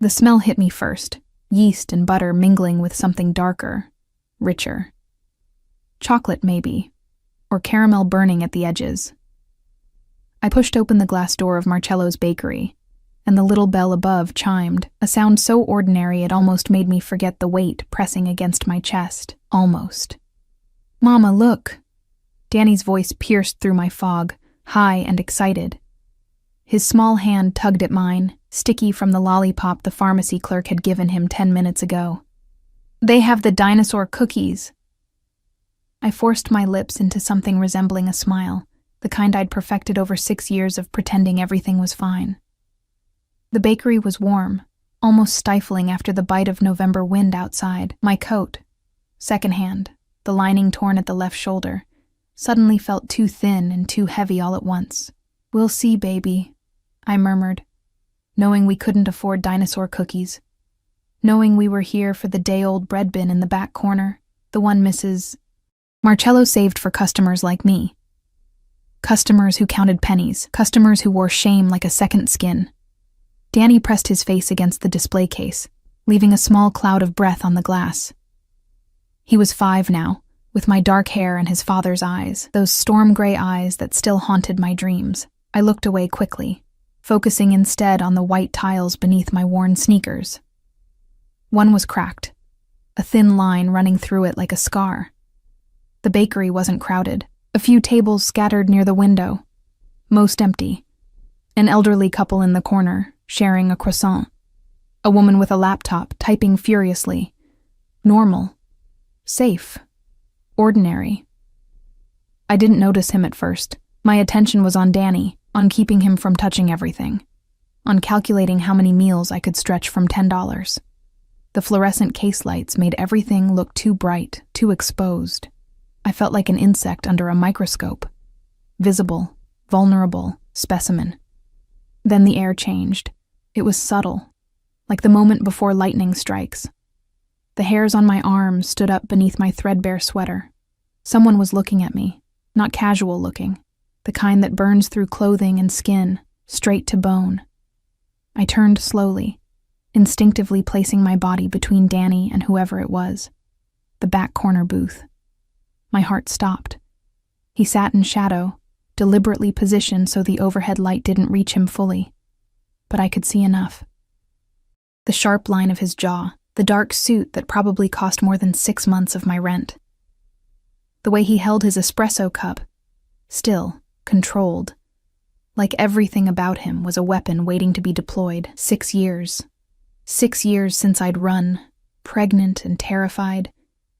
The smell hit me first, yeast and butter mingling with something darker, richer. Chocolate, maybe, or caramel burning at the edges. I pushed open the glass door of Marcello's bakery, and the little bell above chimed, a sound so ordinary it almost made me forget the weight pressing against my chest. Almost. "Mama, look!" Danny's voice pierced through my fog, high and excited. His small hand tugged at mine, sticky from the lollipop the pharmacy clerk had given him 10 minutes ago. "They have the dinosaur cookies." I forced my lips into something resembling a smile, the kind I'd perfected over 6 years of pretending everything was fine. The bakery was warm, almost stifling after the bite of November wind outside. My coat, secondhand, the lining torn at the left shoulder, suddenly felt too thin and too heavy all at once. "We'll see, baby," I murmured, knowing we couldn't afford dinosaur cookies, knowing we were here for the day-old bread bin in the back corner, the one Mrs. Marcello saved for customers like me. Customers who counted pennies, customers who wore shame like a second skin. Danny pressed his face against the display case, leaving a small cloud of breath on the glass. He was 5 now, with my dark hair and his father's eyes, those storm-gray eyes that still haunted my dreams. I looked away quickly, focusing instead on the white tiles beneath my worn sneakers. One was cracked, a thin line running through it like a scar. The bakery wasn't crowded, a few tables scattered near the window, most empty. An elderly couple in the corner, sharing a croissant. A woman with a laptop, typing furiously. Normal. Safe. Ordinary. I didn't notice him at first. My attention was on Danny, on keeping him from touching everything, on calculating how many meals I could stretch from $10. The fluorescent case lights made everything look too bright, too exposed. I felt like an insect under a microscope. Visible, vulnerable, specimen. Then the air changed. It was subtle, like the moment before lightning strikes. The hairs on my arms stood up beneath my threadbare sweater. Someone was looking at me, not casual looking, the kind that burns through clothing and skin, straight to bone. I turned slowly, instinctively placing my body between Danny and whoever it was. The back corner booth. My heart stopped. He sat in shadow, deliberately positioned so the overhead light didn't reach him fully. But I could see enough. The sharp line of his jaw, the dark suit that probably cost more than 6 months of my rent. The way he held his espresso cup, still, controlled, like everything about him was a weapon waiting to be deployed. 6 years. 6 years since I'd run, pregnant and terrified,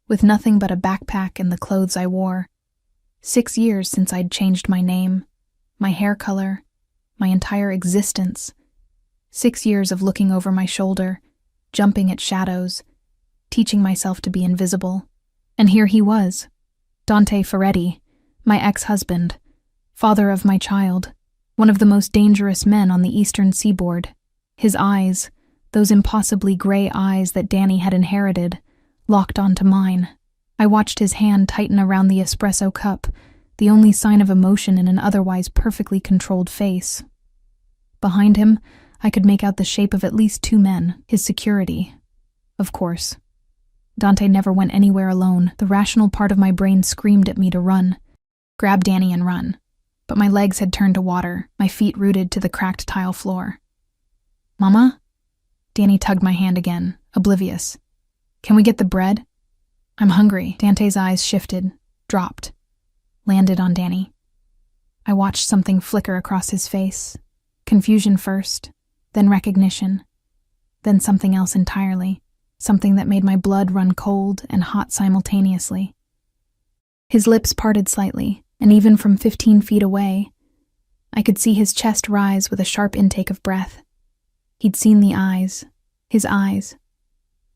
with nothing but a backpack and the clothes I wore. 6 years since I'd changed my name, my hair color, my entire existence. 6 years of looking over my shoulder, jumping at shadows, teaching myself to be invisible. And here he was, Dante Ferretti, my ex-husband, father of my child, one of the most dangerous men on the eastern seaboard. His eyes, those impossibly gray eyes that Danny had inherited, locked onto mine. I watched his hand tighten around the espresso cup, the only sign of emotion in an otherwise perfectly controlled face. Behind him, I could make out the shape of at least 2 men, his security. Of course. Dante never went anywhere alone. The rational part of my brain screamed at me to run. Grab Danny and run. But my legs had turned to water, my feet rooted to the cracked tile floor. "Mama?" Danny tugged my hand again, oblivious. "Can we get the bread?" "I'm hungry." Dante's eyes shifted, dropped, landed on Danny. I watched something flicker across his face. Confusion first, then recognition, then something else entirely, something that made my blood run cold and hot simultaneously. His lips parted slightly, and even from 15 feet away, I could see his chest rise with a sharp intake of breath. He'd seen the eyes, his eyes,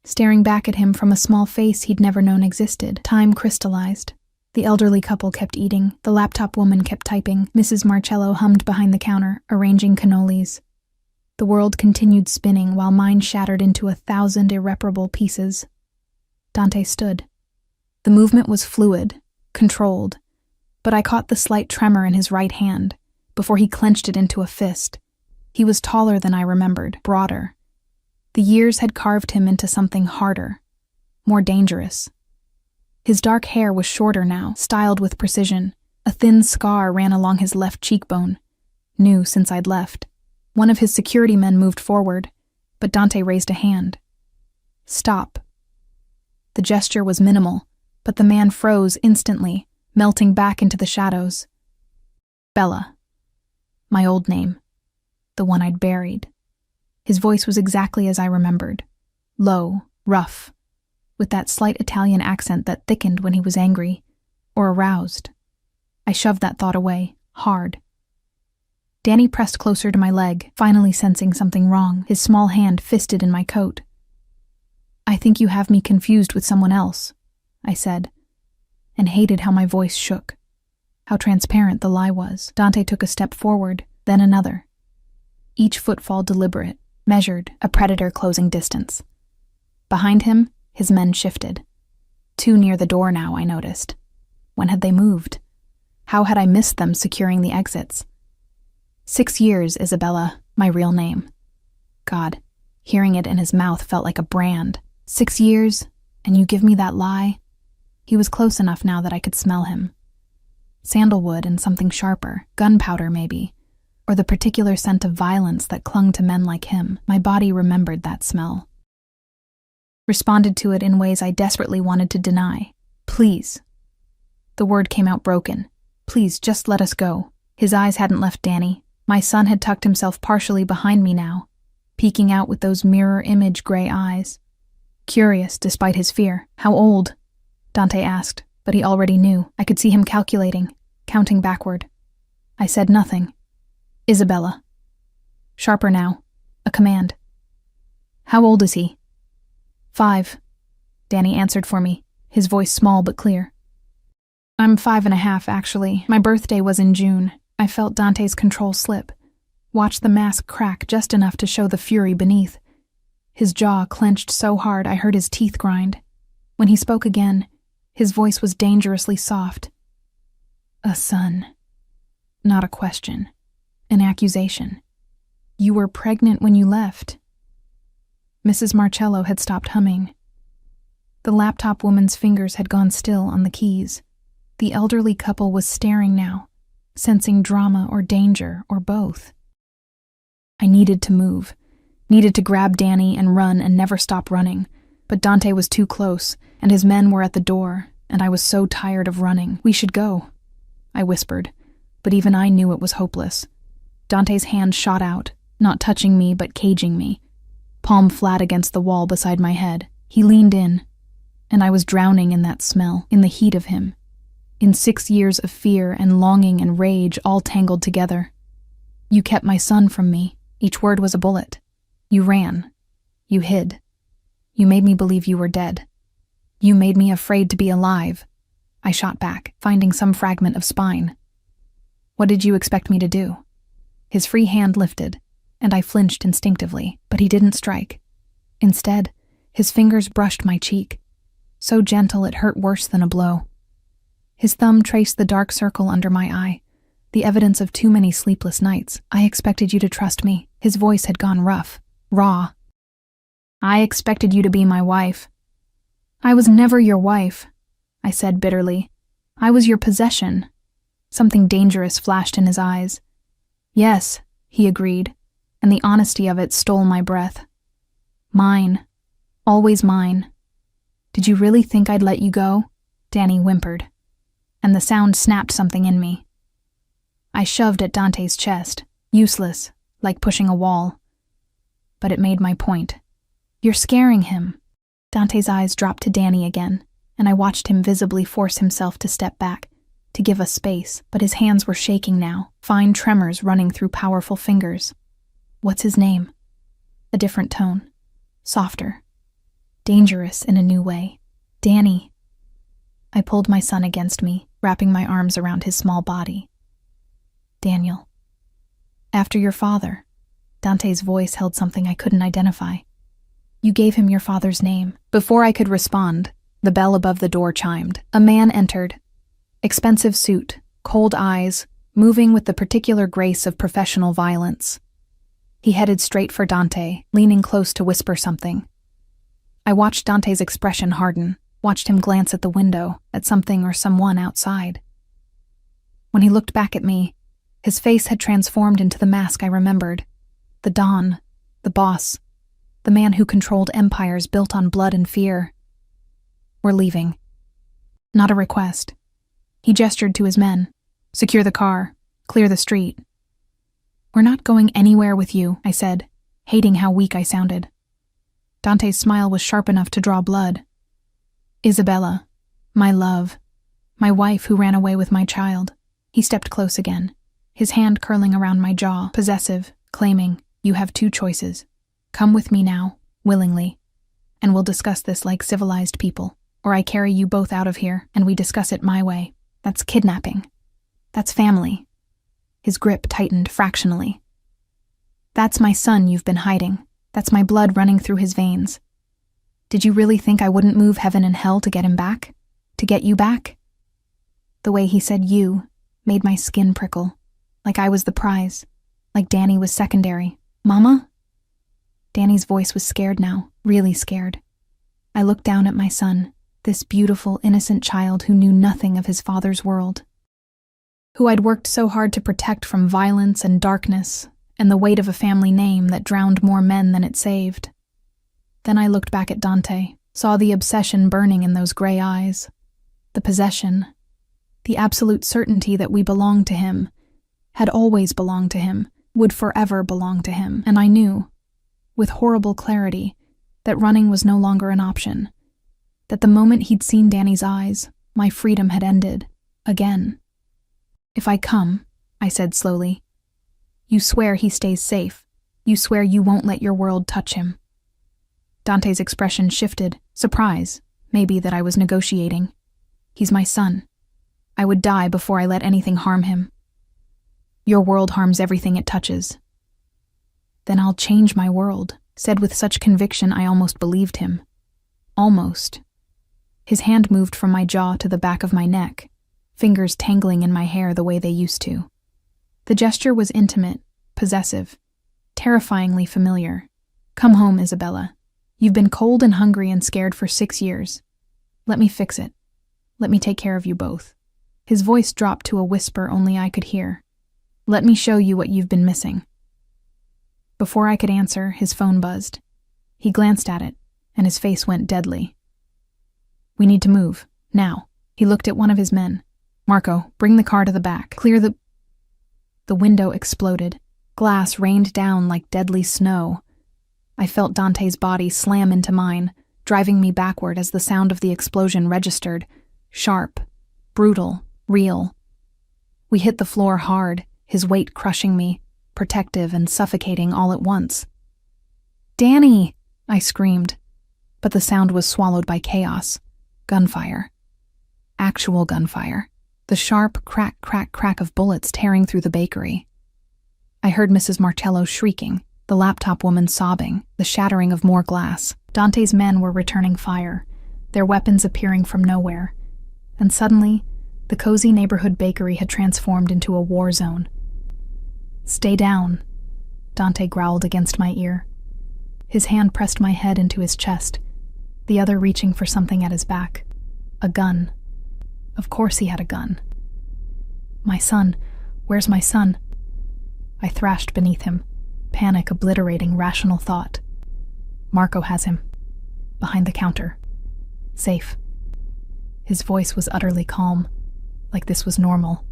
staring back at him from a small face he'd never known existed. Time crystallized. The elderly couple kept eating, the laptop woman kept typing, Mrs. Marcello hummed behind the counter, arranging cannolis. The world continued spinning while mine shattered into 1,000 irreparable pieces. Dante stood. The movement was fluid, controlled, but I caught the slight tremor in his right hand before he clenched it into a fist. He was taller than I remembered, broader. The years had carved him into something harder, more dangerous. His dark hair was shorter now, styled with precision. A thin scar ran along his left cheekbone, new since I'd left. One of his security men moved forward, but Dante raised a hand. Stop. The gesture was minimal, but the man froze instantly, melting back into the shadows. Bella. My old name. The one I'd buried. His voice was exactly as I remembered. Low, rough, with that slight Italian accent that thickened when he was angry or aroused. I shoved that thought away, hard. Danny pressed closer to my leg, finally sensing something wrong, his small hand fisted in my coat. I think you have me confused with someone else, I said, and hated how my voice shook, how transparent the lie was. Dante took a step forward, then another. Each footfall deliberate, measured, a predator closing distance. Behind him, his men shifted. 2 near the door now, I noticed. When had they moved? How had I missed them securing the exits? 6 years, Isabella, my real name. God, hearing it in his mouth felt like a brand. 6 years, and you give me that lie? He was close enough now that I could smell him. Sandalwood and something sharper, gunpowder maybe, or the particular scent of violence that clung to men like him. My body remembered that smell. Responded to it in ways I desperately wanted to deny. Please. The word came out broken. Please, just let us go. His eyes hadn't left Danny. My son had tucked himself partially behind me now, peeking out with those mirror image gray eyes. Curious, despite his fear. How old? Dante asked, but he already knew. I could see him calculating, counting backward. I said nothing. Isabella. Sharper now. A command. How old is he? 5. Danny answered for me, his voice small but clear. I'm 5.5, actually. My birthday was in June. I felt Dante's control slip. Watched the mask crack just enough to show the fury beneath. His jaw clenched so hard I heard his teeth grind. When he spoke again, his voice was dangerously soft. A son. Not a question. An accusation. You were pregnant when you left. Mrs. Marcello had stopped humming. The laptop woman's fingers had gone still on the keys. The elderly couple was staring now, sensing drama or danger or both. I needed to move, needed to grab Danny and run and never stop running, but Dante was too close, and his men were at the door, and I was so tired of running. We should go, I whispered, but even I knew it was hopeless. Dante's hand shot out, not touching me but caging me, palm flat against the wall beside my head. He leaned in, and I was drowning in that smell, in the heat of him, in 6 years of fear and longing and rage all tangled together. You kept my son from me. Each word was a bullet. You ran. You hid. You made me believe you were dead. You made me afraid to be alive. I shot back, finding some fragment of spine. What did you expect me to do? His free hand lifted, and I flinched instinctively, but he didn't strike. Instead, his fingers brushed my cheek, so gentle it hurt worse than a blow. His thumb traced the dark circle under my eye, the evidence of too many sleepless nights. I expected you to trust me. His voice had gone rough, raw. I expected you to be my wife. I was never your wife, I said bitterly. I was your possession. Something dangerous flashed in his eyes. Yes, he agreed, and the honesty of it stole my breath. Mine. Always mine. Did you really think I'd let you go? Danny whimpered, and the sound snapped something in me. I shoved at Dante's chest, useless, like pushing a wall. But it made my point. You're scaring him. Dante's eyes dropped to Danny again, and I watched him visibly force himself to step back, to give us space, but his hands were shaking now, fine tremors running through powerful fingers. What's his name? A different tone. Softer. Dangerous in a new way. Danny. I pulled my son against me, wrapping my arms around his small body. Daniel. After your father. Dante's voice held something I couldn't identify. You gave him your father's name. Before I could respond, the bell above the door chimed. A man entered. Expensive suit, cold eyes, moving with the particular grace of professional violence. He headed straight for Dante, leaning close to whisper something. I watched Dante's expression harden, watched him glance at the window, at something or someone outside. When he looked back at me, his face had transformed into the mask I remembered. The Don, the boss, the man who controlled empires built on blood and fear. We're leaving. Not a request. He gestured to his men. Secure the car. Clear the street. We're not going anywhere with you, I said, hating how weak I sounded. Dante's smile was sharp enough to draw blood. Isabella, my love, my wife who ran away with my child. He stepped close again, his hand curling around my jaw, possessive, claiming, you have two choices. Come with me now, willingly, and we'll discuss this like civilized people, or I carry you both out of here and we discuss it my way. That's kidnapping. That's family. His grip tightened fractionally. That's my son you've been hiding. That's my blood running through his veins. Did you really think I wouldn't move heaven and hell to get him back? To get you back? The way he said you made my skin prickle, like I was the prize, like Danny was secondary. Mama? Danny's voice was scared now, really scared. I looked down at my son, this beautiful, innocent child who knew nothing of his father's world, who I'd worked so hard to protect from violence and darkness and the weight of a family name that drowned more men than it saved. Then I looked back at Dante, saw the obsession burning in those gray eyes, the possession, the absolute certainty that we belonged to him, had always belonged to him, would forever belong to him, and I knew, with horrible clarity, that running was no longer an option, that the moment he'd seen Danny's eyes, my freedom had ended, again. If I come, I said slowly, you swear he stays safe, you swear you won't let your world touch him. Dante's expression shifted, surprise, maybe that I was negotiating. He's my son. I would die before I let anything harm him. Your world harms everything it touches. Then I'll change my world, said with such conviction I almost believed him. Almost. His hand moved from my jaw to the back of my neck, fingers tangling in my hair the way they used to. The gesture was intimate, possessive, terrifyingly familiar. Come home, Isabella. You've been cold and hungry and scared for 6 years. Let me fix it. Let me take care of you both. His voice dropped to a whisper only I could hear. Let me show you what you've been missing. Before I could answer, his phone buzzed. He glanced at it, and his face went deadly. We need to move, now. He looked at one of his men. Marco, bring the car to the back. Clear the... The window exploded. Glass rained down like deadly snow. I felt Dante's body slam into mine, driving me backward as the sound of the explosion registered. Sharp, brutal, real. We hit the floor hard, his weight crushing me, protective and suffocating all at once. Danny! I screamed, but the sound was swallowed by chaos. Gunfire. Actual gunfire. The sharp crack, crack, crack of bullets tearing through the bakery. I heard Mrs. Martello shrieking, the laptop woman sobbing, the shattering of more glass. Dante's men were returning fire, their weapons appearing from nowhere. And suddenly, the cozy neighborhood bakery had transformed into a war zone. Stay down, Dante growled against my ear. His hand pressed my head into his chest, the other reaching for something at his back. A gun. Of course he had a gun. My son. Where's my son? I thrashed beneath him, panic obliterating rational thought. Marco has him. Behind the counter. Safe. His voice was utterly calm, like this was normal.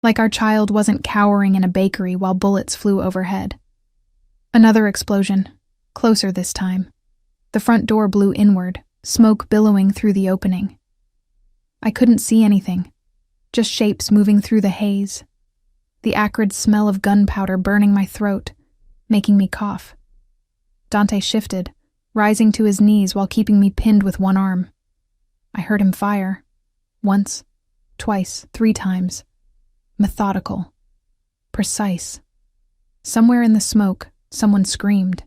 Like our child wasn't cowering in a bakery while bullets flew overhead. Another explosion, closer this time. The front door blew inward, smoke billowing through the opening. I couldn't see anything, just shapes moving through the haze. The acrid smell of gunpowder burning my throat, making me cough. Dante shifted, rising to his knees while keeping me pinned with one arm. I heard him fire. Once, twice, 3 times. Methodical. Precise. Somewhere in the smoke, someone screamed.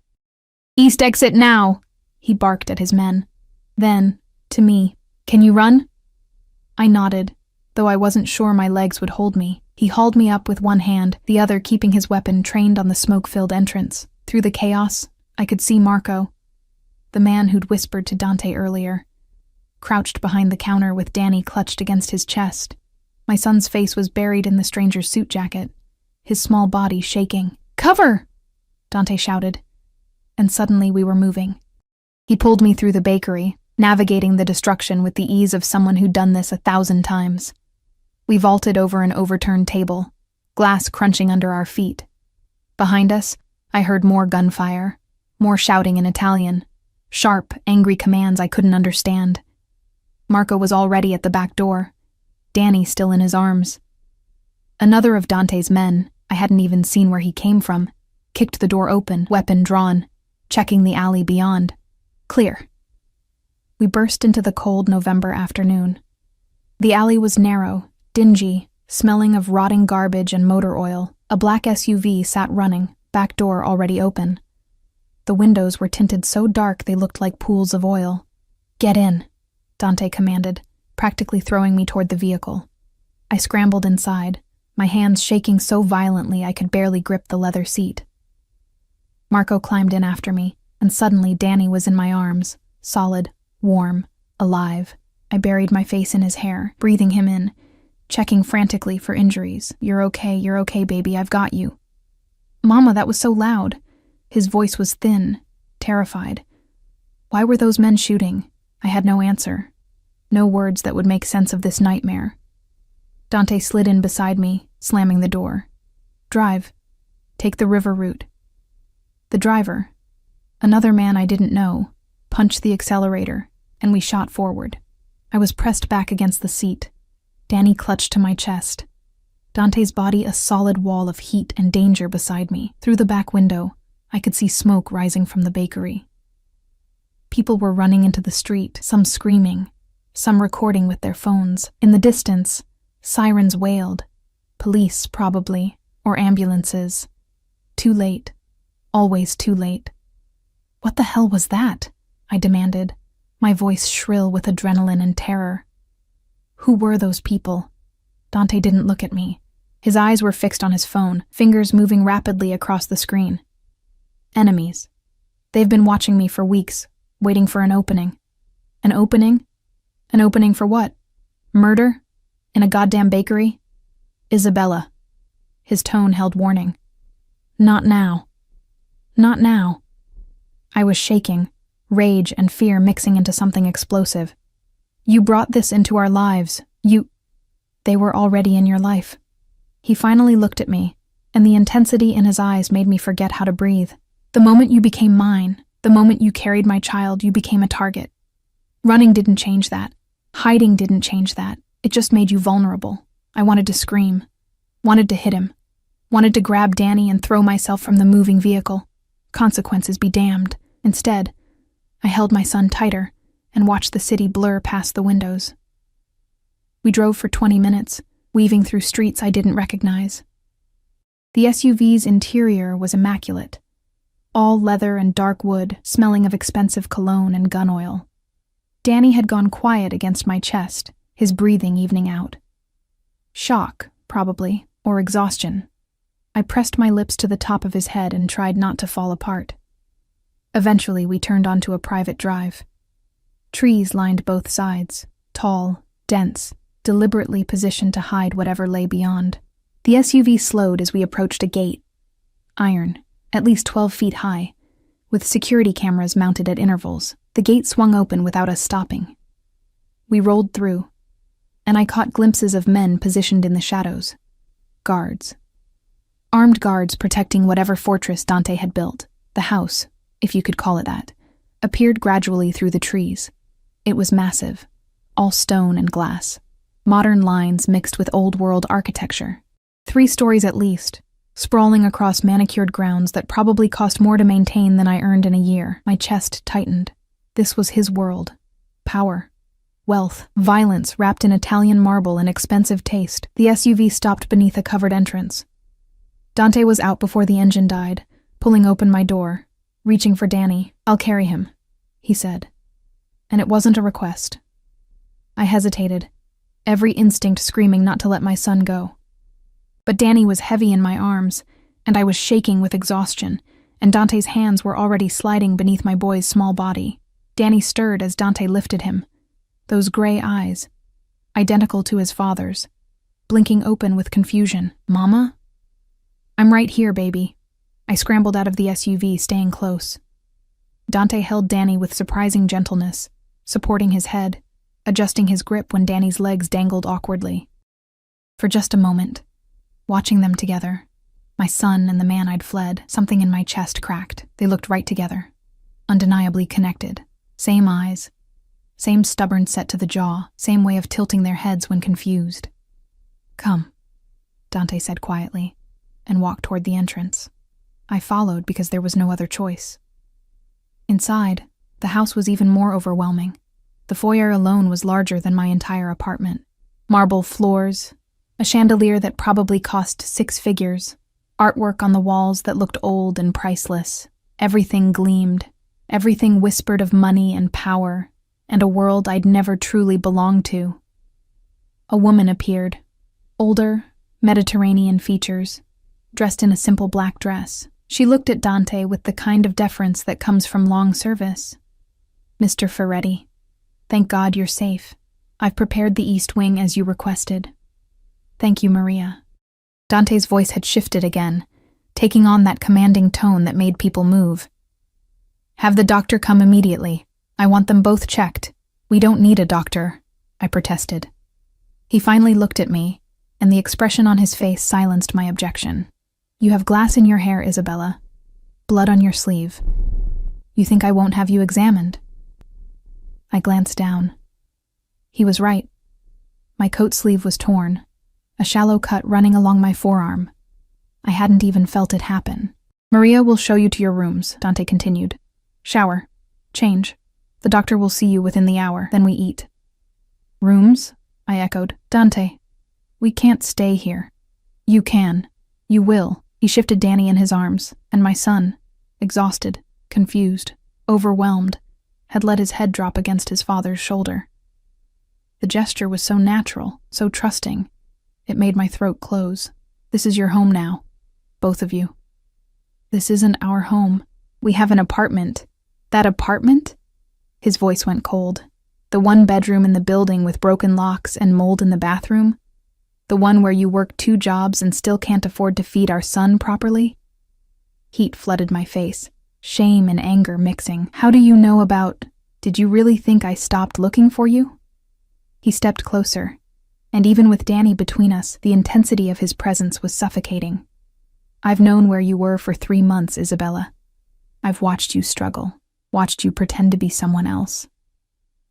East exit now! He barked at his men. Then, to me, can you run? I nodded, though I wasn't sure my legs would hold me. He hauled me up with one hand, the other keeping his weapon trained on the smoke-filled entrance. Through the chaos, I could see Marco, the man who'd whispered to Dante earlier, crouched behind the counter with Danny clutched against his chest. My son's face was buried in the stranger's suit jacket, his small body shaking. "Cover!" Dante shouted, and suddenly we were moving. He pulled me through the bakery, navigating the destruction with the ease of someone who'd done this 1,000 times. We vaulted over an overturned table, glass crunching under our feet. Behind us, I heard more gunfire, more shouting in Italian, sharp, angry commands I couldn't understand. Marco was already at the back door, Danny still in his arms. Another of Dante's men, I hadn't even seen where he came from, kicked the door open, weapon drawn, checking the alley beyond. Clear. We burst into the cold November afternoon. The alley was narrow, dingy, smelling of rotting garbage and motor oil. A black SUV sat running, back door already open. The windows were tinted so dark they looked like pools of oil. "Get in," Dante commanded, practically throwing me toward the vehicle. I scrambled inside, my hands shaking so violently I could barely grip the leather seat. Marco climbed in after me, and suddenly Danny was in my arms, solid, warm, alive. I buried my face in his hair, breathing him in, checking frantically for injuries. You're okay, baby, I've got you." "Mama, that was so loud." His voice was thin, terrified. Why were those men shooting? I had no answer. No words that would make sense of this nightmare. Dante slid in beside me, slamming the door. "Drive. Take the river route." The driver, another man I didn't know, punched the accelerator, and we shot forward. I was pressed back against the seat. Danny clutched to my chest. Dante's body a solid wall of heat and danger beside me. Through the back window, I could see smoke rising from the bakery. People were running into the street, some screaming, some recording with their phones. In the distance, sirens wailed. Police, probably, or ambulances. Too late. Always too late. "What the hell was that?" I demanded, my voice shrill with adrenaline and terror. Who were those people? Dante didn't look at me. His eyes were fixed on his phone, fingers moving rapidly across the screen. Enemies. They've been watching me for weeks, waiting for an opening. An opening? An opening for what? Murder? In a goddamn bakery? Isabella. His tone held warning. Not now. Not now. I was shaking, rage and fear mixing into something explosive. You brought this into our lives. They were already in your life. He finally looked at me, and the intensity in his eyes made me forget how to breathe. The moment you became mine, the moment you carried my child, you became a target. Running didn't change that. Hiding didn't change that. It just made you vulnerable. I wanted to scream. Wanted to hit him. Wanted to grab Danny and throw myself from the moving vehicle. Consequences be damned. Instead, I held my son tighter and watched the city blur past the windows. We drove for 20 minutes, weaving through streets I didn't recognize. The SUV's interior was immaculate. All leather and dark wood, smelling of expensive cologne and gun oil. Danny had gone quiet against my chest, his breathing evening out. Shock, probably, or exhaustion. I pressed my lips to the top of his head and tried not to fall apart. Eventually, we turned onto a private drive. Trees lined both sides, tall, dense, deliberately positioned to hide whatever lay beyond. The SUV slowed as we approached a gate. Iron, at least 12 feet high, with security cameras mounted at intervals. The gate swung open without us stopping. We rolled through, and I caught glimpses of men positioned in the shadows. Guards. Armed guards protecting whatever fortress Dante had built. The house, if you could call it that, appeared gradually through the trees. It was massive, all stone and glass. Modern lines mixed with old-world architecture. 3 stories at least, sprawling across manicured grounds that probably cost more to maintain than I earned in a year. My chest tightened. This was his world. Power. Wealth. Violence wrapped in Italian marble and expensive taste. The SUV stopped beneath a covered entrance. Dante was out before the engine died, pulling open my door, reaching for Danny. "I'll carry him," he said. And it wasn't a request. I hesitated, every instinct screaming not to let my son go. But Danny was heavy in my arms, and I was shaking with exhaustion, and Dante's hands were already sliding beneath my boy's small body. Danny stirred as Dante lifted him. Those gray eyes, identical to his father's, blinking open with confusion. "Mama?" "I'm right here, baby." I scrambled out of the SUV, staying close. Dante held Danny with surprising gentleness, supporting his head, adjusting his grip when Danny's legs dangled awkwardly. For just a moment, watching them together, my son and the man I'd fled, something in my chest cracked. They looked right together, undeniably connected. Same eyes, same stubborn set to the jaw, same way of tilting their heads when confused. "Come," Dante said quietly, and walked toward the entrance. I followed because there was no other choice. Inside, the house was even more overwhelming. The foyer alone was larger than my entire apartment. Marble floors, a chandelier that probably cost 6 figures, artwork on the walls that looked old and priceless. Everything gleamed. Everything whispered of money and power, and a world I'd never truly belonged to. A woman appeared, older, Mediterranean features, dressed in a simple black dress. She looked at Dante with the kind of deference that comes from long service. "Mr. Ferretti, thank God you're safe. I've prepared the East Wing as you requested." "Thank you, Maria." Dante's voice had shifted again, taking on that commanding tone that made people move. "Have the doctor come immediately. I want them both checked." "We don't need a doctor," I protested. He finally looked at me, and the expression on his face silenced my objection. "You have glass in your hair, Isabella. Blood on your sleeve. You think I won't have you examined?" I glanced down. He was right. My coat sleeve was torn, a shallow cut running along my forearm. I hadn't even felt it happen. "Maria will show you to your rooms," Dante continued. "Shower. Change. The doctor will see you within the hour, then we eat." "Rooms?" I echoed. "Dante, we can't stay here." "You can. You will." He shifted Danny in his arms, and my son, exhausted, confused, overwhelmed, had let his head drop against his father's shoulder. The gesture was so natural, so trusting, it made my throat close. "This is your home now, both of you." "This isn't our home. We have an apartment." "That apartment?" His voice went cold. "The one bedroom in the building with broken locks and mold in the bathroom? The one where you work 2 jobs and still can't afford to feed our son properly?" Heat flooded my face, shame and anger mixing. "How do you know about... Did you really think I stopped looking for you?" He stepped closer, and even with Danny between us, the intensity of his presence was suffocating. "I've known where you were for 3 months, Isabella. I've watched you struggle, watched you pretend to be someone else.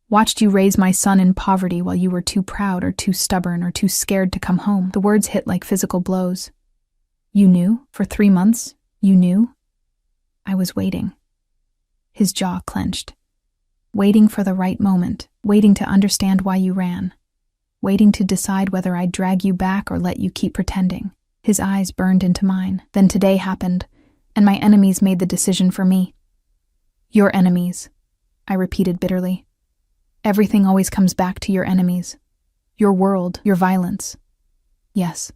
Watched you raise my son in poverty while you were too proud or too stubborn or too scared to come home." The words hit like physical blows. "You knew? For 3 months? You knew?" I was waiting. His jaw clenched. "Waiting for the right moment, waiting to understand why you ran, waiting to decide whether I'd drag you back or let you keep pretending." His eyes burned into mine. "Then today happened, and my enemies made the decision for me." "Your enemies," I repeated bitterly. "Everything always comes back to your enemies. Your world, your violence. Yes,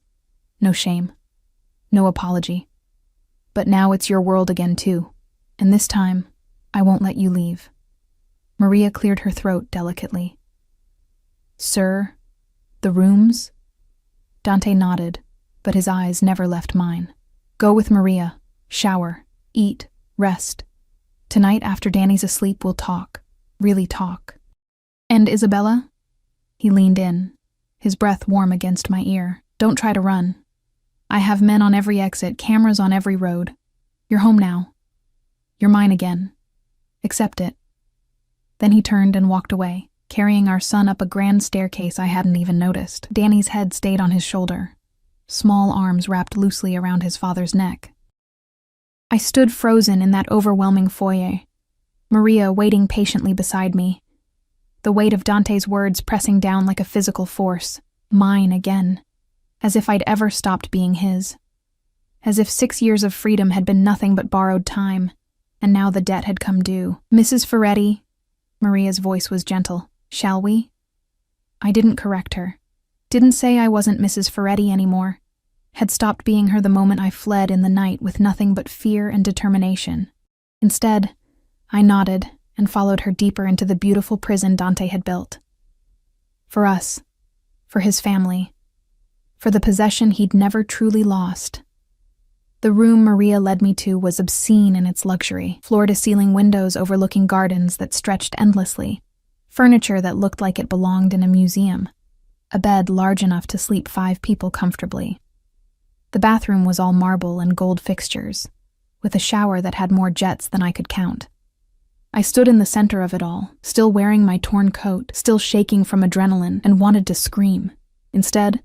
no shame, no apology. But now it's your world again too, and this time, I won't let you leave." Maria cleared her throat delicately. "Sir, the rooms?" Dante nodded, but his eyes never left mine. "Go with Maria, shower, eat, rest. Tonight after Danny's asleep we'll talk, really talk." "And Isabella?" He leaned in, his breath warm against my ear. "Don't try to run. I have men on every exit, cameras on every road. You're home now. You're mine again. Accept it." Then he turned and walked away, carrying our son up a grand staircase I hadn't even noticed. Danny's head stayed on his shoulder, small arms wrapped loosely around his father's neck. I stood frozen in that overwhelming foyer, Maria waiting patiently beside me, the weight of Dante's words pressing down like a physical force, mine again, as if I'd ever stopped being his. As if 6 years of freedom had been nothing but borrowed time, and now the debt had come due. "Mrs. Ferretti," Maria's voice was gentle. "Shall we?" I didn't correct her. Didn't say I wasn't Mrs. Ferretti anymore. had stopped being her the moment I fled in the night with nothing but fear and determination. Instead, I nodded and followed her deeper into the beautiful prison Dante had built. For us, for his family, for the possession he'd never truly lost. The room Maria led me to was obscene in its luxury, floor-to-ceiling windows overlooking gardens that stretched endlessly, furniture that looked like it belonged in a museum, a bed large enough to sleep 5 people comfortably. The bathroom was all marble and gold fixtures, with a shower that had more jets than I could count. I stood in the center of it all, still wearing my torn coat, still shaking from adrenaline, and wanted to scream. Instead,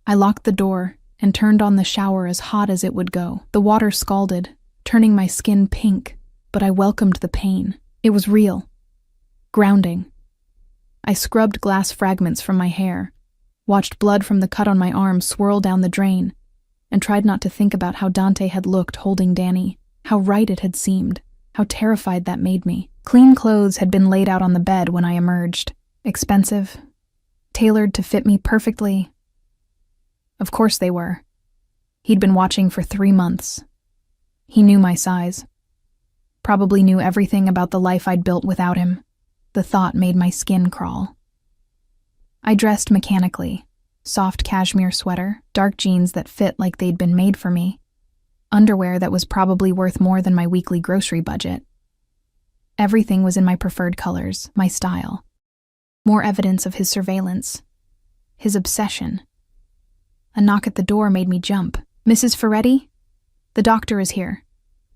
I locked the door and turned on the shower as hot as it would go. The water scalded, turning my skin pink, but I welcomed the pain. It was real. Grounding. I scrubbed glass fragments from my hair, watched blood from the cut on my arm swirl down the drain, and tried not to think about how Dante had looked holding Danny, how right it had seemed, how terrified that made me. Clean clothes had been laid out on the bed when I emerged. Expensive, tailored to fit me perfectly. Of course they were. He'd been watching for 3 months. He knew my size. Probably knew everything about the life I'd built without him. The thought made my skin crawl. I dressed mechanically. Soft cashmere sweater, dark jeans that fit like they'd been made for me, underwear that was probably worth more than my weekly grocery budget. Everything was in my preferred colors, my style. More evidence of his surveillance. His obsession. A knock at the door made me jump. "Mrs. Ferretti? The doctor is here."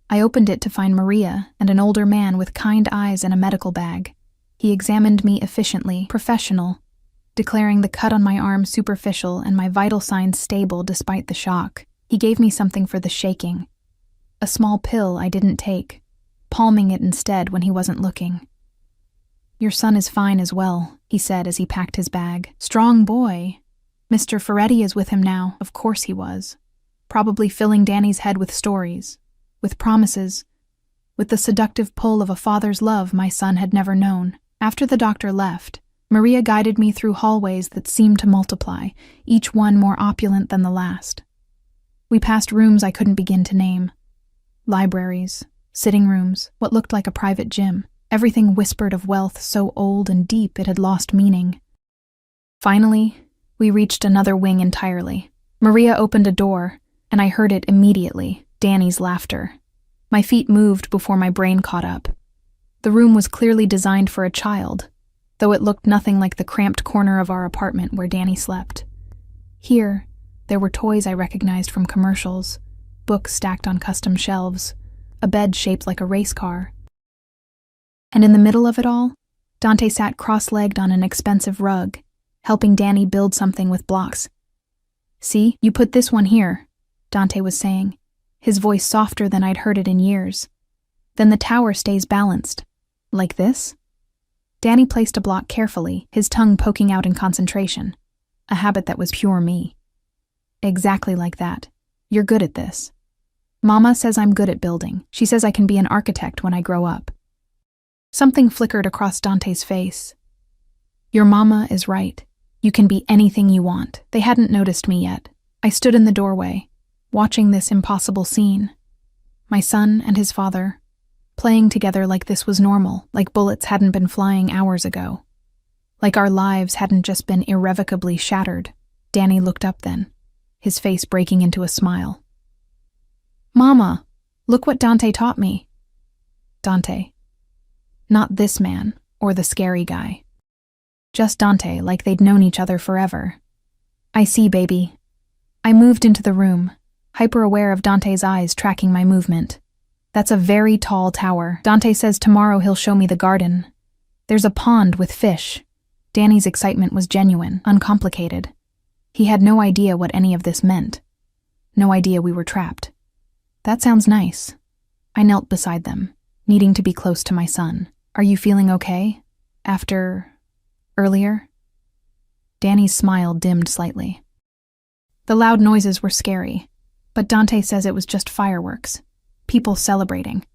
I opened it to find Maria and an older man with kind eyes and a medical bag. He examined me efficiently, professional, declaring the cut on my arm superficial and my vital signs stable despite the shock. He gave me something for the shaking. A small pill I didn't take, palming it instead when he wasn't looking. "Your son is fine as well," he said as he packed his bag. "Strong boy. Mr. Ferretti is with him now." Of course he was. Probably filling Danny's head with stories, with promises, with the seductive pull of a father's love my son had never known. After the doctor left, Maria guided me through hallways that seemed to multiply, each one more opulent than the last. We passed rooms I couldn't begin to name. Libraries, sitting rooms, what looked like a private gym. Everything whispered of wealth so old and deep it had lost meaning. Finally, we reached another wing entirely. Maria opened a door, and I heard it immediately, Danny's laughter. My feet moved before my brain caught up. The room was clearly designed for a child, though it looked nothing like the cramped corner of our apartment where Danny slept. Here, there were toys I recognized from commercials, books stacked on custom shelves, a bed shaped like a race car. And in the middle of it all, Dante sat cross-legged on an expensive rug, helping Danny build something with blocks. "See, you put this one here," Dante was saying, his voice softer than I'd heard it in years. "Then the tower stays balanced. Like this?" Danny placed a block carefully, his tongue poking out in concentration, a habit that was pure me. "Exactly like that. You're good at this. Mama says I'm good at building. She says I can be an architect when I grow up." Something flickered across Dante's face. "Your mama is right. You can be anything you want." They hadn't noticed me yet. I stood in the doorway, watching this impossible scene. My son and his father, playing together like this was normal, like bullets hadn't been flying hours ago. Like our lives hadn't just been irrevocably shattered. Danny looked up then, his face breaking into a smile. "Mama, look what Dante taught me." Dante. Not this man, or the scary guy. Just Dante, like they'd known each other forever. "I see, baby." I moved into the room, hyper-aware of Dante's eyes tracking my movement. "That's a very tall tower. Dante says tomorrow he'll show me the garden. There's a pond with fish." Danny's excitement was genuine, uncomplicated. He had no idea what any of this meant. No idea we were trapped. "That sounds nice." I knelt beside them, needing to be close to my son. "Are you feeling okay? After... earlier?" Danny's smile dimmed slightly. "The loud noises were scary, but Dante says it was just fireworks. People celebrating."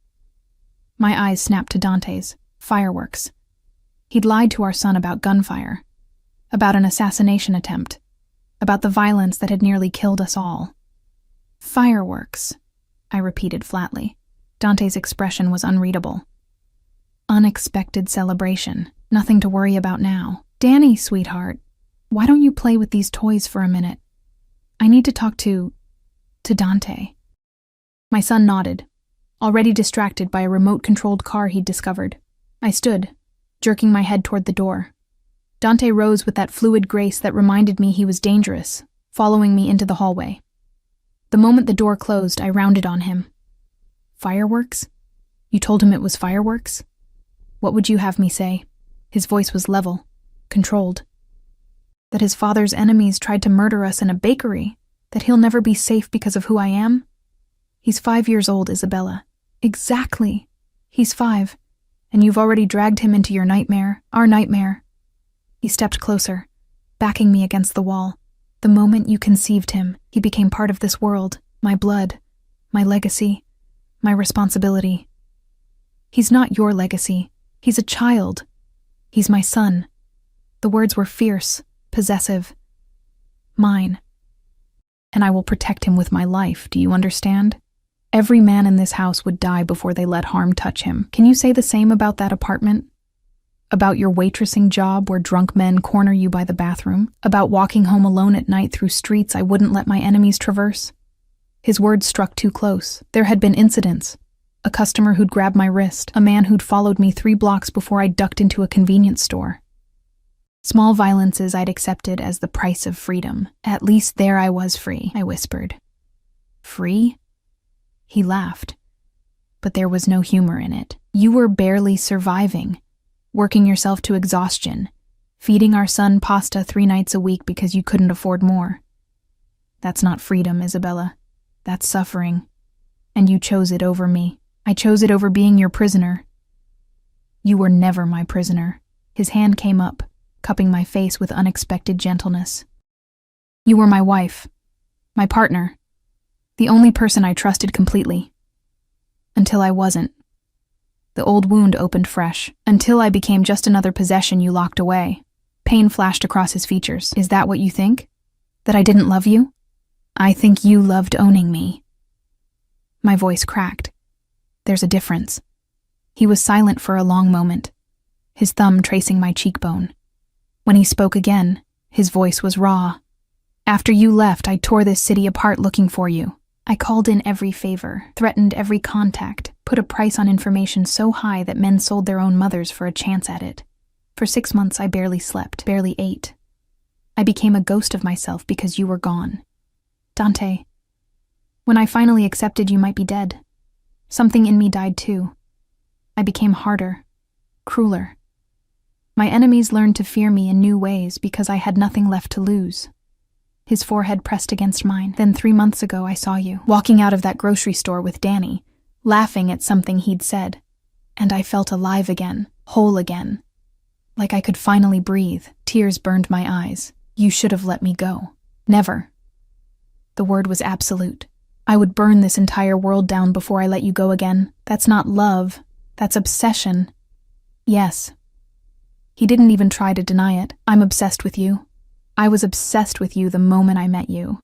My eyes snapped to Dante's. Fireworks. He'd lied to our son about gunfire, about an assassination attempt, about the violence that had nearly killed us all. Fireworks, I repeated flatly. Dante's expression was unreadable. Unexpected celebration. Nothing to worry about now. Danny, sweetheart, why don't you play with these toys for a minute? I need to talk to Dante. My son nodded, already distracted by a remote-controlled car he'd discovered. I stood, jerking my head toward the door. Dante rose with that fluid grace that reminded me he was dangerous, following me into the hallway. The moment the door closed, I rounded on him. Fireworks? You told him it was fireworks? What would you have me say? His voice was level, controlled. That his father's enemies tried to murder us in a bakery? That he'll never be safe because of who I am? He's 5 years old, Isabella. Exactly. He's 5, and you've already dragged him into your nightmare, our nightmare. He stepped closer, backing me against the wall. The moment you conceived him, he became part of this world, my blood, my legacy, my responsibility. He's not your legacy. He's a child. He's my son. The words were fierce, possessive. Mine. And I will protect him with my life, do you understand? Every man in this house would die before they let harm touch him. Can you say the same about that apartment? About your waitressing job where drunk men corner you by the bathroom? About walking home alone at night through streets I wouldn't let my enemies traverse? His words struck too close. There had been incidents. A customer who'd grabbed my wrist, a man who'd followed me 3 blocks before I ducked into a convenience store. Small violences I'd accepted as the price of freedom. At least there I was free, I whispered. Free? He laughed. But there was no humor in it. You were barely surviving, working yourself to exhaustion, feeding our son pasta 3 nights a week because you couldn't afford more. That's not freedom, Isabella. That's suffering. And you chose it over me. I chose it over being your prisoner. You were never my prisoner. His hand came up, cupping my face with unexpected gentleness. You were my wife, my partner, the only person I trusted completely. Until I wasn't. The old wound opened fresh. Until I became just another possession you locked away. Pain flashed across his features. Is that what you think? That I didn't love you? I think you loved owning me. My voice cracked. There's a difference. He was silent for a long moment, his thumb tracing my cheekbone. When he spoke again, his voice was raw. After you left, I tore this city apart looking for you. I called in every favor, threatened every contact, put a price on information so high that men sold their own mothers for a chance at it. For 6 months, I barely slept, barely ate. I became a ghost of myself because you were gone. Dante, when I finally accepted you might be dead, something in me died too. I became harder, crueler. My enemies learned to fear me in new ways because I had nothing left to lose. His forehead pressed against mine. Then 3 months ago I saw you, walking out of that grocery store with Danny, laughing at something he'd said. And I felt alive again, whole again. Like I could finally breathe. Tears burned my eyes. You should have let me go. Never. The word was absolute. I would burn this entire world down before I let you go again. That's not love. That's obsession. Yes. He didn't even try to deny it. I'm obsessed with you. I was obsessed with you the moment I met you.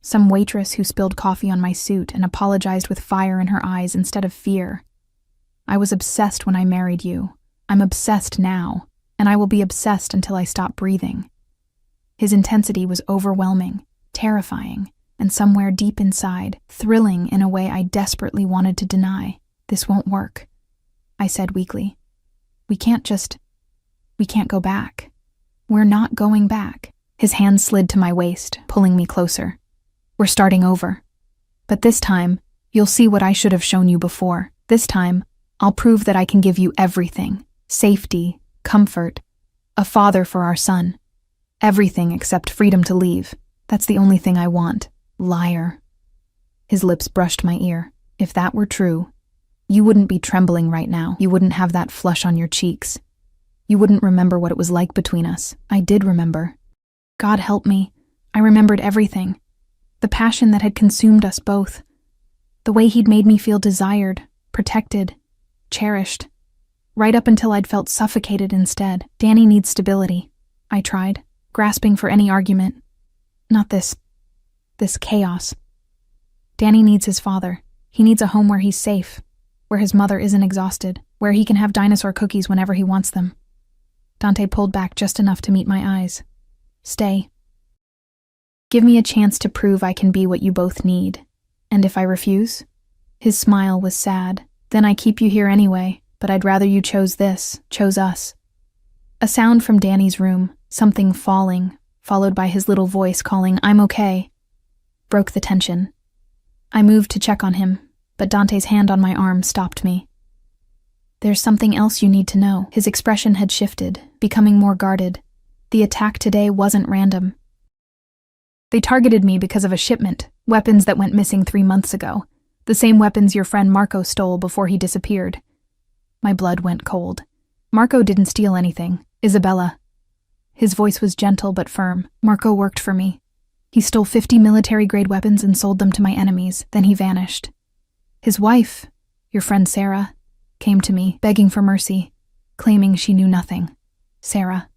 Some waitress who spilled coffee on my suit and apologized with fire in her eyes instead of fear. I was obsessed when I married you. I'm obsessed now, and I will be obsessed until I stop breathing. His intensity was overwhelming, terrifying, and somewhere deep inside, thrilling in a way I desperately wanted to deny. This won't work, I said weakly. We can't go back. We're not going back. His hand slid to my waist, pulling me closer. We're starting over. But this time, you'll see what I should have shown you before. This time, I'll prove that I can give you everything. Safety, comfort, a father for our son. Everything except freedom to leave. That's the only thing I want. Liar. His lips brushed my ear. If that were true, you wouldn't be trembling right now. You wouldn't have that flush on your cheeks. You wouldn't remember what it was like between us. I did remember. God help me. I remembered everything. The passion that had consumed us both. The way he'd made me feel desired, protected, cherished. Right up until I'd felt suffocated instead. Danny needs stability. I tried, grasping for any argument. Not this chaos. Danny needs his father. He needs a home where he's safe, where his mother isn't exhausted, where he can have dinosaur cookies whenever he wants them. Dante pulled back just enough to meet my eyes. Stay. Give me a chance to prove I can be what you both need. And if I refuse? His smile was sad. Then I keep you here anyway, but I'd rather you chose us. A sound from Danny's room, something falling, followed by his little voice calling, "I'm okay," broke the tension. I moved to check on him, but Dante's hand on my arm stopped me. There's something else you need to know. His expression had shifted, becoming more guarded. The attack today wasn't random. They targeted me because of a shipment, weapons that went missing 3 months ago. The same weapons your friend Marco stole before he disappeared. My blood went cold. Marco didn't steal anything. Isabella. His voice was gentle but firm. Marco worked for me. He stole 50 military-grade weapons and sold them to my enemies. Then he vanished. His wife, your friend Sarah, came to me, begging for mercy, claiming she knew nothing. Sarah.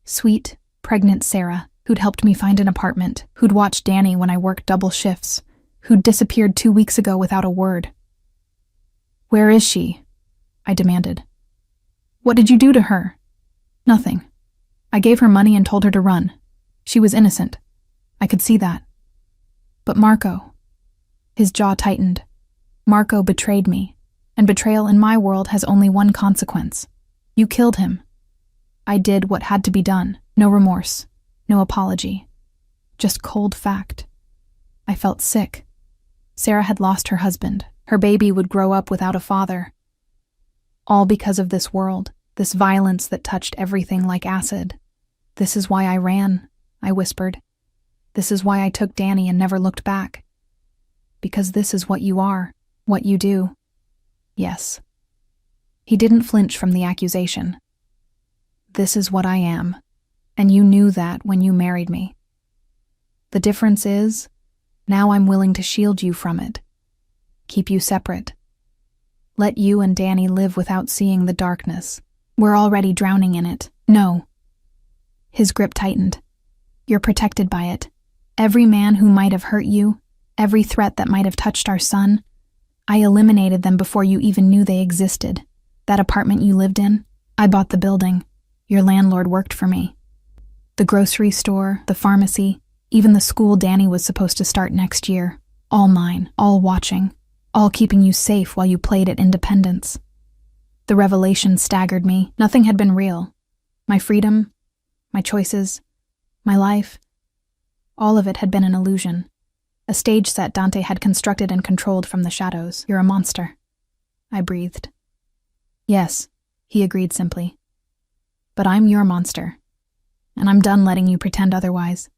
Sweet, pregnant Sarah, who'd helped me find an apartment, who'd watched Danny when I worked double shifts, who'd disappeared 2 weeks ago without a word. "Where is she?" I demanded. "What did you do to her?" "Nothing. I gave her money and told her to run. She was innocent. I could see that. But Marco..." His jaw tightened. "Marco betrayed me, and betrayal in my world has only one consequence. You killed him. I did what had to be done. No remorse, no apology. Just cold fact." I felt sick. Sarah had lost her husband. Her baby would grow up without a father. All because of this world, this violence that touched everything like acid. "This is why I ran," I whispered. "This is why I took Danny and never looked back. Because this is what you are, what you do." "Yes." He didn't flinch from the accusation. "This is what I am, and you knew that when you married me. The difference is, now I'm willing to shield you from it, keep you separate. Let you and Danny live without seeing the darkness. We're already drowning in it. No." His grip tightened. "You're protected by it. Every man who might have hurt you, every threat that might have touched our son, I eliminated them before you even knew they existed. That apartment you lived in, I bought the building. Your landlord worked for me. The grocery store, the pharmacy, even the school Danny was supposed to start next year. All mine, all watching, all keeping you safe while you played at independence." The revelation staggered me. Nothing had been real. My freedom, my choices, my life, all of it had been an illusion. A stage set Dante had constructed and controlled from the shadows. "You're a monster," I breathed. "Yes," he agreed simply. "But I'm your monster, and I'm done letting you pretend otherwise."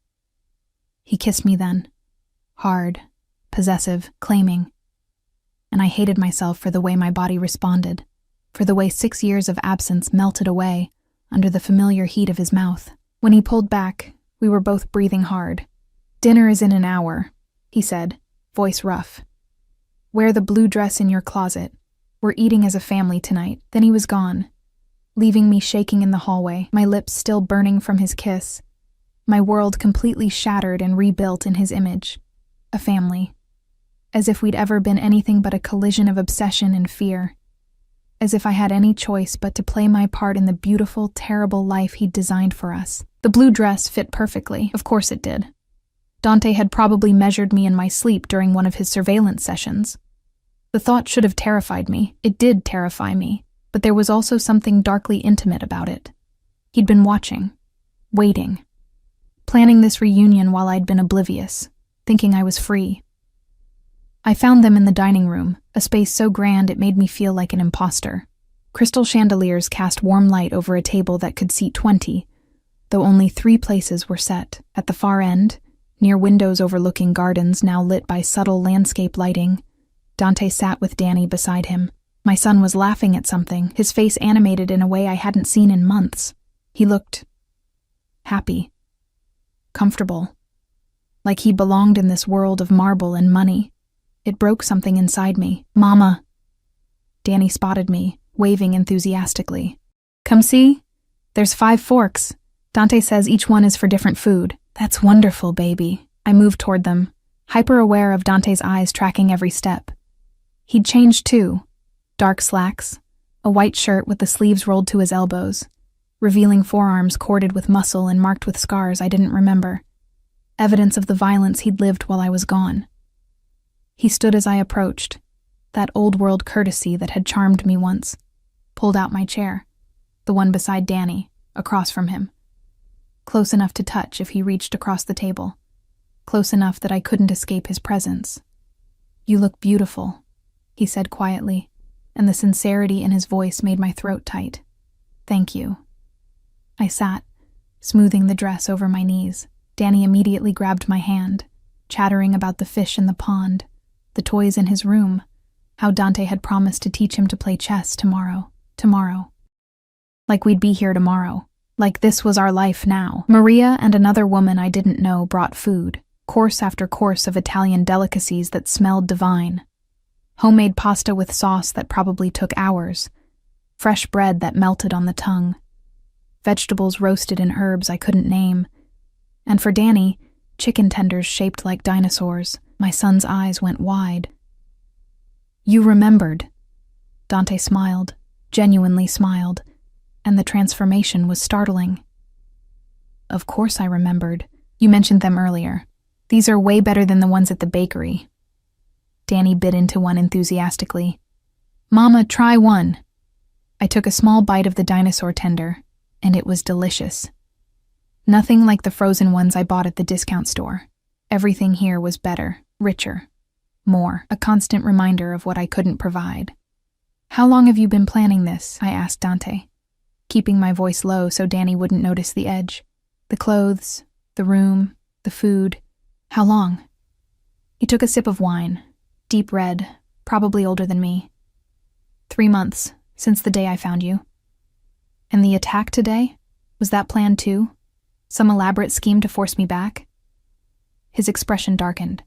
He kissed me then, hard, possessive, claiming, and I hated myself for the way my body responded, for the way 6 years of absence melted away under the familiar heat of his mouth. When he pulled back, we were both breathing hard. "Dinner is in an hour," he said, voice rough. "Wear the blue dress in your closet. We're eating as a family tonight." Then he was gone, leaving me shaking in the hallway, my lips still burning from his kiss, my world completely shattered and rebuilt in his image. A family. As if we'd ever been anything but a collision of obsession and fear. As if I had any choice but to play my part in the beautiful, terrible life he'd designed for us. The blue dress fit perfectly. Of course it did. Dante had probably measured me in my sleep during one of his surveillance sessions. The thought should have terrified me. It did terrify me, but there was also something darkly intimate about it. He'd been watching, waiting, planning this reunion while I'd been oblivious, thinking I was free. I found them in the dining room, a space so grand it made me feel like an imposter. Crystal chandeliers cast warm light over a table that could seat 20, though only 3 places were set. At the far end, near windows overlooking gardens now lit by subtle landscape lighting, Dante sat with Danny beside him. My son was laughing at something, his face animated in a way I hadn't seen in months. He looked happy, comfortable, like he belonged in this world of marble and money. It broke something inside me. "Mama!" Danny spotted me, waving enthusiastically. "Come see? There's 5 forks. Dante says each one is for different food." "That's wonderful, baby." I moved toward them, hyper-aware of Dante's eyes tracking every step. He'd changed too. Dark slacks, a white shirt with the sleeves rolled to his elbows, revealing forearms corded with muscle and marked with scars I didn't remember. Evidence of the violence he'd lived while I was gone. He stood as I approached, that old-world courtesy that had charmed me once, pulled out my chair, the one beside Danny, across from him. Close enough to touch if he reached across the table, close enough that I couldn't escape his presence. "You look beautiful," he said quietly, and the sincerity in his voice made my throat tight. "Thank you." I sat, smoothing the dress over my knees. Danny immediately grabbed my hand, chattering about the fish in the pond, the toys in his room, how Dante had promised to teach him to play chess tomorrow. Like we'd be here tomorrow. Like this was our life now. Maria and another woman I didn't know brought food, course after course of Italian delicacies that smelled divine. Homemade pasta with sauce that probably took hours, fresh bread that melted on the tongue, vegetables roasted in herbs I couldn't name, and for Danny, chicken tenders shaped like dinosaurs. My son's eyes went wide. "You remembered." Dante smiled, genuinely smiled, and the transformation was startling. "Of course I remembered. You mentioned them earlier. These are way better than the ones at the bakery." Danny bit into one enthusiastically. "Mama, try one." I took a small bite of the dinosaur tender, and it was delicious. Nothing like the frozen ones I bought at the discount store. Everything here was better, richer, more, a constant reminder of what I couldn't provide. "How long have you been planning this?" I asked Dante, keeping my voice low so Danny wouldn't notice the edge. "The clothes, the room, the food. How long?" He took a sip of wine, deep red, probably older than me. 3 months, since the day I found you." "And the attack today? Was that planned too? Some elaborate scheme to force me back?" His expression darkened.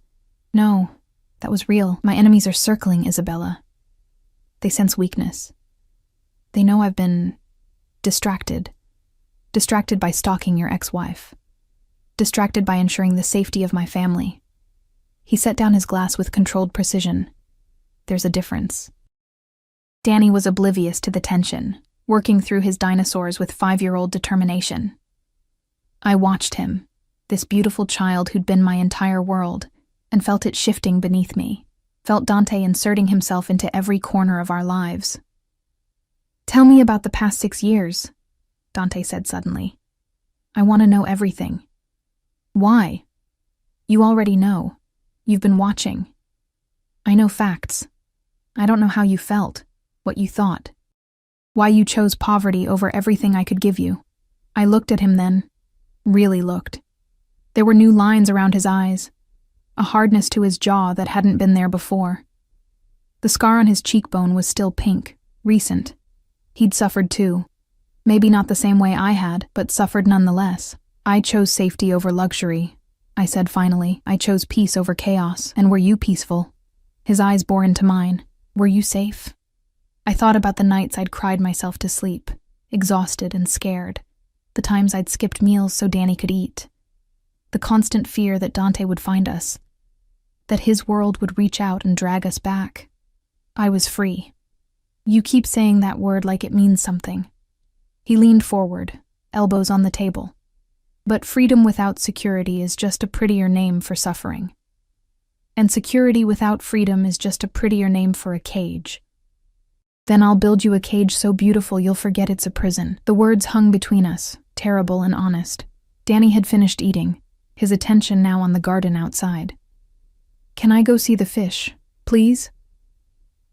"No, that was real. My enemies are circling Isabella. They sense weakness. They know I've been distracted by stalking your ex-wife, distracted by ensuring the safety of my family." He set down his glass with controlled precision. "There's a difference." Danny was oblivious to the tension, working through his dinosaurs with 5-year-old determination. I watched him, this beautiful child who'd been my entire world, and felt it shifting beneath me, felt Dante inserting himself into every corner of our lives. "Tell me about the past 6 years," Dante said suddenly. "I want to know everything." "Why?" "You already know. You've been watching." "I know facts. I don't know how you felt, what you thought. Why you chose poverty over everything I could give you." I looked at him then, really looked. There were new lines around his eyes, a hardness to his jaw that hadn't been there before. The scar on his cheekbone was still pink, recent. He'd suffered too. Maybe not the same way I had, but suffered nonetheless. "I chose safety over luxury," I said finally. "I chose peace over chaos, and were you peaceful?" His eyes bore into mine. "Were you safe?" I thought about the nights I'd cried myself to sleep, exhausted and scared, the times I'd skipped meals so Danny could eat, the constant fear that Dante would find us, that his world would reach out and drag us back. I was free. "You keep saying that word like it means something." He leaned forward, elbows on the table. "But freedom without security is just a prettier name for suffering. And security without freedom is just a prettier name for a cage. Then I'll build you a cage so beautiful you'll forget it's a prison." The words hung between us, terrible and honest. Danny had finished eating, his attention now on the garden outside. "Can I go see the fish, please?"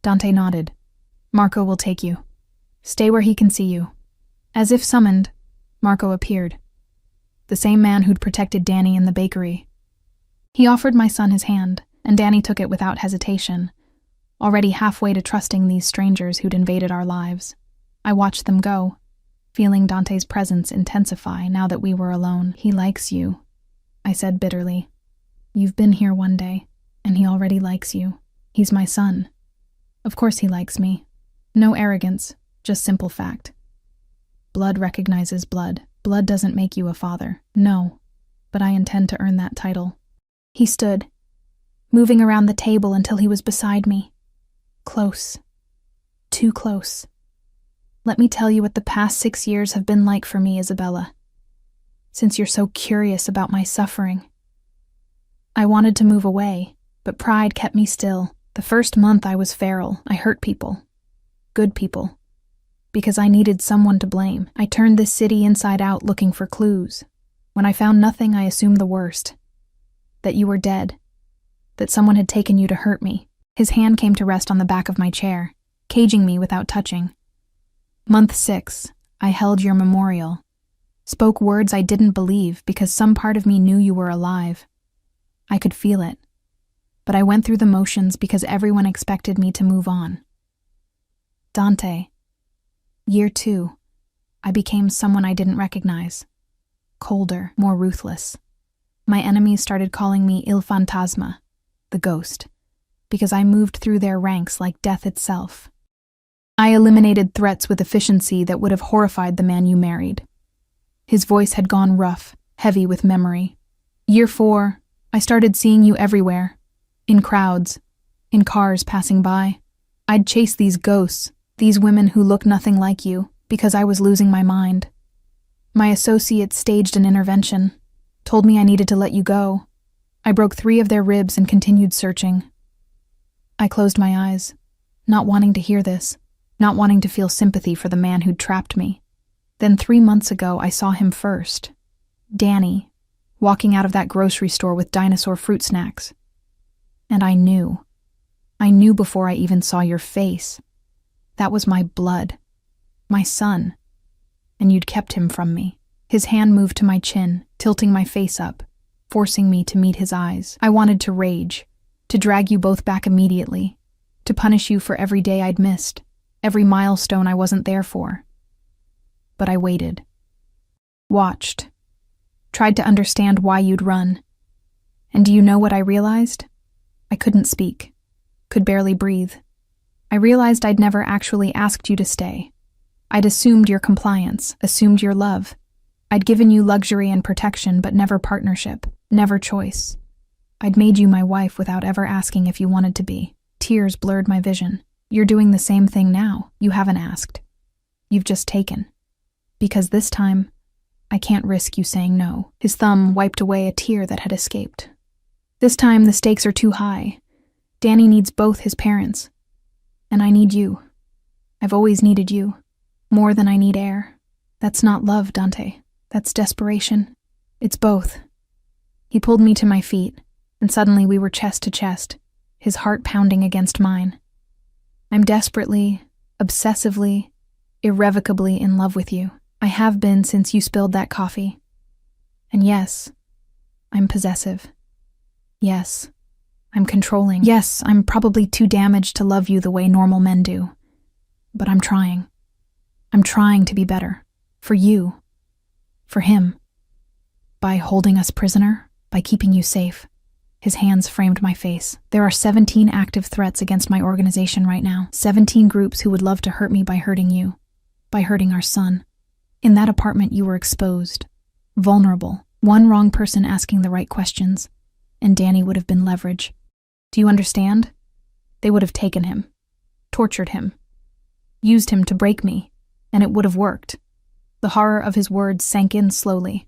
Dante nodded. "Marco will take you. Stay where he can see you." As if summoned, Marco appeared. The same man who'd protected Danny in the bakery. He offered my son his hand, and Danny took it without hesitation, already halfway to trusting these strangers who'd invaded our lives. I watched them go, feeling Dante's presence intensify now that we were alone. "He likes you," I said bitterly. "You've been here one day, and he already likes you. He's my son. Of course he likes me. No arrogance, just simple fact. Blood recognizes blood. Blood doesn't make you a father. No, but I intend to earn that title." He stood, moving around the table until he was beside me. Close. Too close. Let me tell you what the past 6 years have been like for me, Isabella. Since you're so curious about my suffering. I wanted to move away, but pride kept me still. The first month I was feral. I hurt people. Good people. Because I needed someone to blame. I turned this city inside out looking for clues. When I found nothing, I assumed the worst. That you were dead. That someone had taken you to hurt me. His hand came to rest on the back of my chair, caging me without touching. Month 6, I held your memorial. Spoke words I didn't believe because some part of me knew you were alive. I could feel it. But I went through the motions because everyone expected me to move on. Dante. Year 2, I became someone I didn't recognize. Colder, more ruthless. My enemies started calling me Il Fantasma, the ghost, because I moved through their ranks like death itself. I eliminated threats with efficiency that would have horrified the man you married. His voice had gone rough, heavy with memory. Year 4, I started seeing you everywhere. In crowds, in cars passing by. I'd chase these ghosts, these women who look nothing like you, because I was losing my mind. My associates staged an intervention, told me I needed to let you go. I broke 3 of their ribs and continued searching. I closed my eyes, not wanting to hear this, not wanting to feel sympathy for the man who'd trapped me. Then 3 months ago, I saw him first. Danny, walking out of that grocery store with dinosaur fruit snacks. And I knew. I knew before I even saw your face. That was my blood. My son. And you'd kept him from me. His hand moved to my chin, tilting my face up, forcing me to meet his eyes. I wanted to rage, to drag you both back immediately, to punish you for every day I'd missed, every milestone I wasn't there for. But I waited. Watched. Tried to understand why you'd run. And do you know what I realized? I couldn't speak. Could barely breathe. I realized I'd never actually asked you to stay. I'd assumed your compliance, assumed your love. I'd given you luxury and protection, but never partnership, never choice. I'd made you my wife without ever asking if you wanted to be. Tears blurred my vision. You're doing the same thing now. You haven't asked. You've just taken. Because this time, I can't risk you saying no. His thumb wiped away a tear that had escaped. This time, the stakes are too high. Danny needs both his parents. And I need you. I've always needed you. More than I need air. That's not love, Dante. That's desperation. It's both. He pulled me to my feet, and suddenly we were chest to chest, his heart pounding against mine. I'm desperately, obsessively, irrevocably in love with you. I have been since you spilled that coffee. And yes, I'm possessive. Yes, I'm controlling. Yes, I'm probably too damaged to love you the way normal men do. But I'm trying. I'm trying to be better. For you. For him. By holding us prisoner, by keeping you safe. His hands framed my face. There are 17 active threats against my organization right now. 17 groups who would love to hurt me by hurting you. By hurting our son. In that apartment you were exposed. Vulnerable. One wrong person asking the right questions. And Danny would have been leverage. Do you understand? They would have taken him. Tortured him. Used him to break me. And it would have worked. The horror of his words sank in slowly.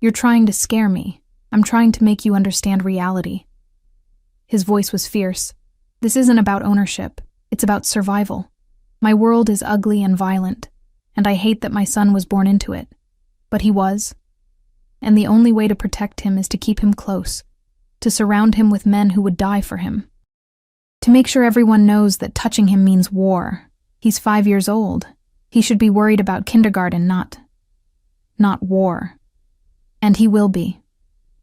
You're trying to scare me. I'm trying to make you understand reality. His voice was fierce. This isn't about ownership. It's about survival. My world is ugly and violent, and I hate that my son was born into it. But he was. And the only way to protect him is to keep him close, to surround him with men who would die for him. To make sure everyone knows that touching him means war. He's 5 years old. He should be worried about kindergarten, not war. And he will be.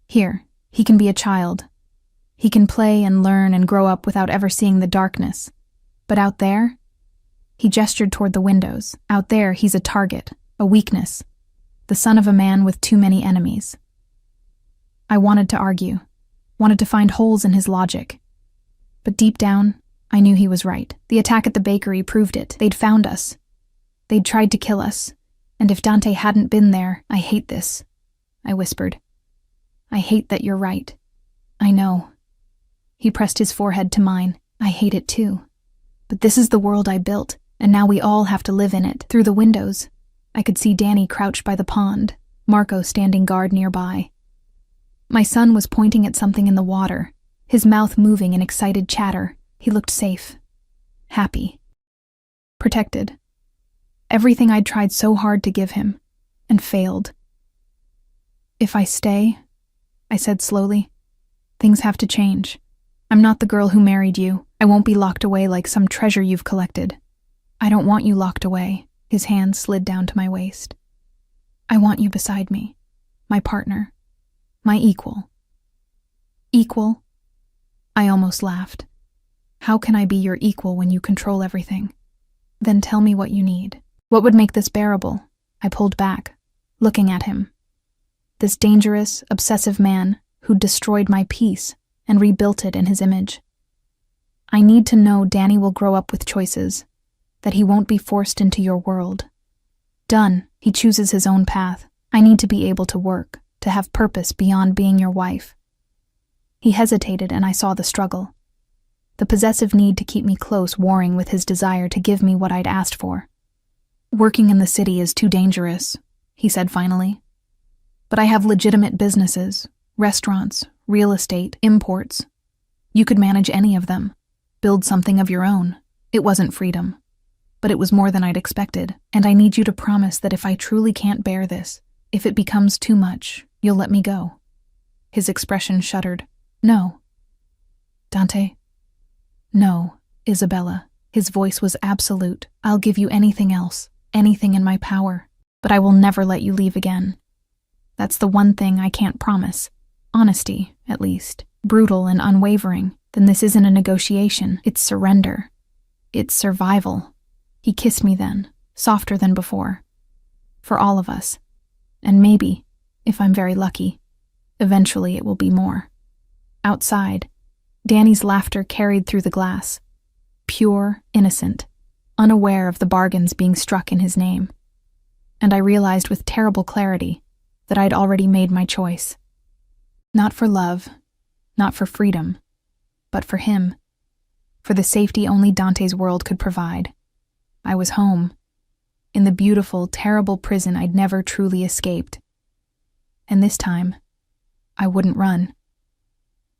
Here, he can be a child. He can play and learn and grow up without ever seeing the darkness. But out there, he gestured toward the windows. Out there, he's a target, a weakness, the son of a man with too many enemies. I wanted to argue, wanted to find holes in his logic. But deep down, I knew he was right. The attack at the bakery proved it. They'd found us. They'd tried to kill us. And if Dante hadn't been there, I hate this, I whispered. I hate that you're right. I know. He pressed his forehead to mine. I hate it too. But this is the world I built, and now we all have to live in it. Through the windows, I could see Danny crouched by the pond, Marco standing guard nearby. My son was pointing at something in the water, his mouth moving in excited chatter. He looked safe, happy, protected. Everything I'd tried so hard to give him, and failed. If I stay, I said slowly, things have to change. I'm not the girl who married you. I won't be locked away like some treasure you've collected. I don't want you locked away. His hand slid down to my waist. I want you beside me, my partner, my equal. Equal? I almost laughed. How can I be your equal when you control everything? Then tell me what you need. What would make this bearable? I pulled back, looking at him. This dangerous, obsessive man who'd destroyed my peace and rebuilt it in his image. I need to know Danny will grow up with choices, that he won't be forced into your world. Done, he chooses his own path. I need to be able to work, to have purpose beyond being your wife. He hesitated and I saw the struggle. The possessive need to keep me close warring with his desire to give me what I'd asked for. Working in the city is too dangerous, he said finally. But I have legitimate businesses, restaurants, real estate, imports. You could manage any of them, build something of your own. It wasn't freedom, but it was more than I'd expected, and I need you to promise that if I truly can't bear this, if it becomes too much, you'll let me go. His expression shuddered. No. Dante? No, Isabella. His voice was absolute. I'll give you anything else, anything in my power, but I will never let you leave again. That's the one thing I can't promise. Honesty, at least. Brutal and unwavering. Then this isn't a negotiation. It's surrender. It's survival. He kissed me then, softer than before. For all of us. And maybe, if I'm very lucky, eventually it will be more. Outside, Danny's laughter carried through the glass. Pure, innocent, unaware of the bargains being struck in his name. And I realized with terrible clarity that I'd already made my choice. Not for love, not for freedom, but for him. For the safety only Dante's world could provide. I was home, in the beautiful, terrible prison I'd never truly escaped. And this time, I wouldn't run.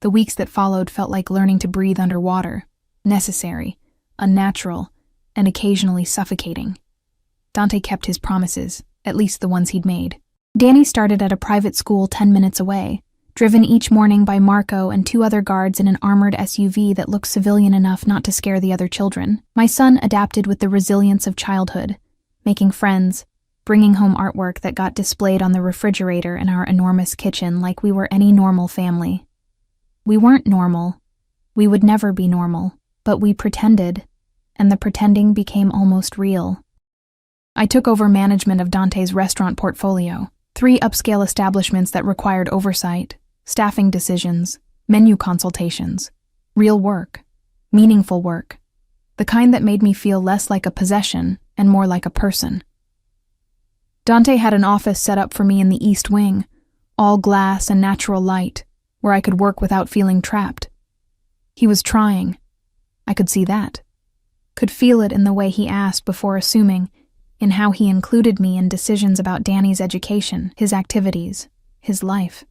The weeks that followed felt like learning to breathe underwater, necessary, unnatural, and occasionally suffocating. Dante kept his promises, at least the ones he'd made. Danny started at a private school 10 minutes away, driven each morning by Marco and 2 other guards in an armored SUV that looked civilian enough not to scare the other children. My son adapted with the resilience of childhood, making friends, bringing home artwork that got displayed on the refrigerator in our enormous kitchen like we were any normal family. We weren't normal. We would never be normal, but we pretended, and the pretending became almost real. I took over management of Dante's restaurant portfolio, 3 upscale establishments that required oversight, staffing decisions, menu consultations, real work, meaningful work, the kind that made me feel less like a possession and more like a person. Dante had an office set up for me in the East Wing, all glass and natural light, where I could work without feeling trapped. He was trying. I could see that. Could feel it in the way he asked before assuming, in how he included me in decisions about Danny's education, his activities, his life.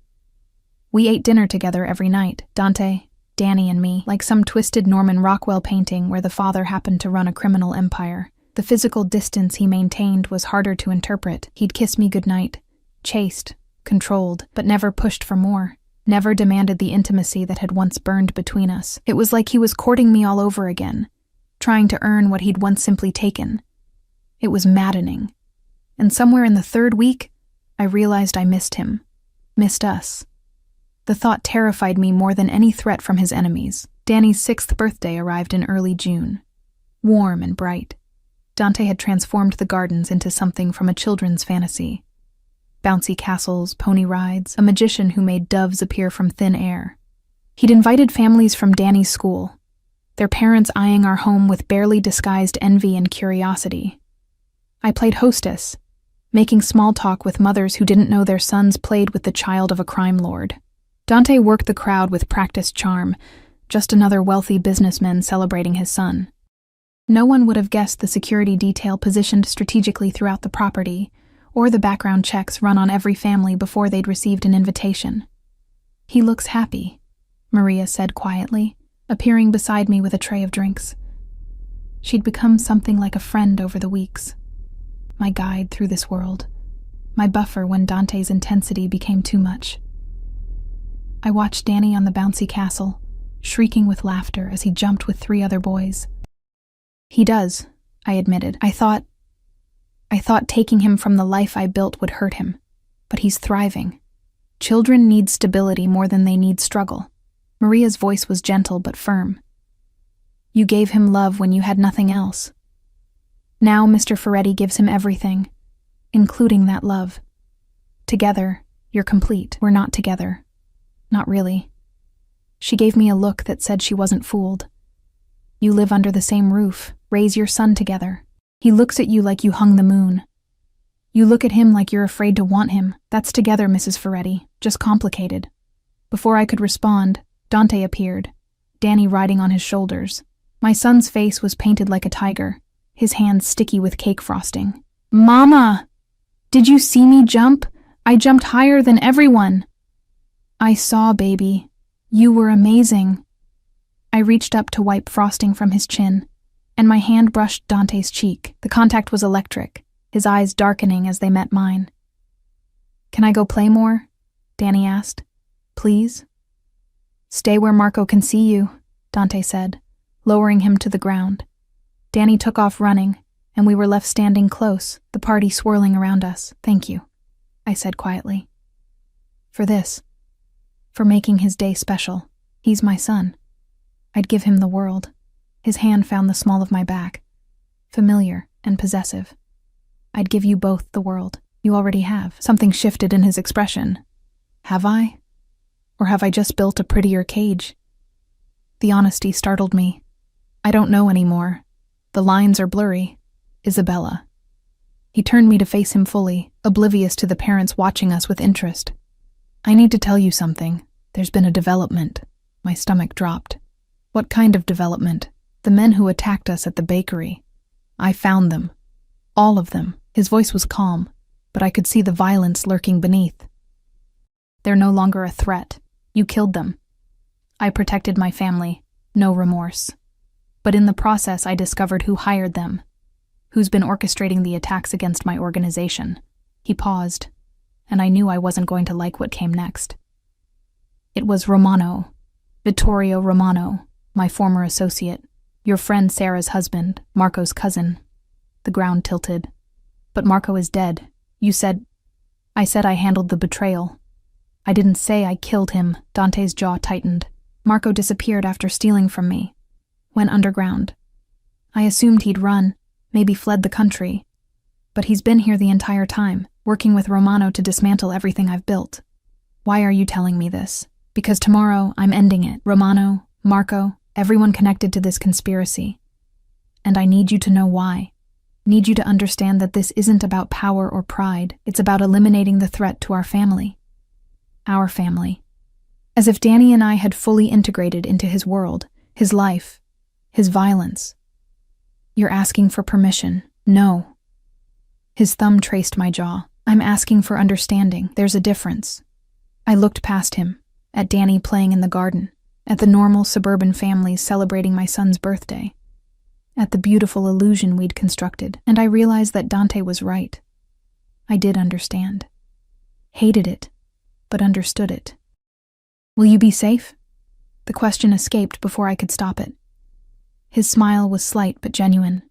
We ate dinner together every night, Dante, Danny, and me, like some twisted Norman Rockwell painting where the father happened to run a criminal empire. The physical distance he maintained was harder to interpret. He'd kiss me goodnight, chaste, controlled, but never pushed for more, never demanded the intimacy that had once burned between us. It was like he was courting me all over again, trying to earn what he'd once simply taken. It was maddening. And somewhere in the 3rd week, I realized I missed him, missed us. The thought terrified me more than any threat from his enemies. Danny's 6th birthday arrived in early June. Warm and bright. Dante had transformed the gardens into something from a children's fantasy. Bouncy castles, pony rides, a magician who made doves appear from thin air. He'd invited families from Danny's school, their parents eyeing our home with barely disguised envy and curiosity. I played hostess, making small talk with mothers who didn't know their sons played with the child of a crime lord. Dante worked the crowd with practiced charm, just another wealthy businessman celebrating his son. No one would have guessed the security detail positioned strategically throughout the property, or the background checks run on every family before they'd received an invitation. "He looks happy," Maria said quietly, appearing beside me with a tray of drinks. She'd become something like a friend over the weeks. My guide through this world. My buffer when Dante's intensity became too much. I watched Danny on the bouncy castle, shrieking with laughter as he jumped with 3 other boys. "He does," I admitted. I thought taking him from the life I built would hurt him. But he's thriving. Children need stability more than they need struggle. Maria's voice was gentle but firm. "You gave him love when you had nothing else. Now Mr. Ferretti gives him everything, including that love. Together, you're complete. We're not together. Not really." She gave me a look that said she wasn't fooled. "You live under the same roof, raise your son together. He looks at you like you hung the moon. You look at him like you're afraid to want him. That's together, Mrs. Ferretti, just complicated." Before I could respond, Dante appeared, Danny riding on his shoulders. My son's face was painted like a tiger, his hands sticky with cake frosting. "Mama! Did you see me jump? I jumped higher than everyone." "I saw, baby. You were amazing." I reached up to wipe frosting from his chin, and my hand brushed Dante's cheek. The contact was electric, his eyes darkening as they met mine. "Can I go play more?" Danny asked. "Please?" "Stay where Marco can see you," Dante said, lowering him to the ground. Danny took off running, and we were left standing close, the party swirling around us. "Thank you," I said quietly. "For this. For making his day special. He's my son. I'd give him the world." His hand found the small of my back, familiar and possessive. "I'd give you both the world. You already have." Something shifted in his expression. Have I? Or have I just built a prettier cage? The honesty startled me. "I don't know anymore. The lines are blurry. Isabella." He turned me to face him fully, oblivious to the parents watching us with interest. "I need to tell you something. There's been a development." My stomach dropped. "What kind of development?" "The men who attacked us at the bakery. I found them. All of them." His voice was calm, but I could see the violence lurking beneath. "They're no longer a threat. You killed them. I protected my family. No remorse. But in the process I discovered who hired them, who's been orchestrating the attacks against my organization." He paused, and I knew I wasn't going to like what came next. "It was Romano, Vittorio Romano, my former associate, your friend Sarah's husband, Marco's cousin." The ground tilted. "But Marco is dead. You said—" "I said I handled the betrayal. I didn't say I killed him." Dante's jaw tightened. "Marco disappeared after stealing from me. Went underground. I assumed he'd run, maybe fled the country. But he's been here the entire time, working with Romano to dismantle everything I've built. Why are you telling me this? Because tomorrow I'm ending it. Romano, Marco, everyone connected to this conspiracy. And I need you to know why. Need you to understand that this isn't about power or pride. It's about eliminating the threat to our family. Our family." As if Danny and I had fully integrated into his world, his life, his violence. "You're asking for permission." "No." His thumb traced my jaw. "I'm asking for understanding. There's a difference." I looked past him, at Danny playing in the garden, at the normal suburban families celebrating my son's birthday, at the beautiful illusion we'd constructed, and I realized that Dante was right. I did understand. Hated it, but understood it. "Will you be safe?" The question escaped before I could stop it. His smile was slight but genuine.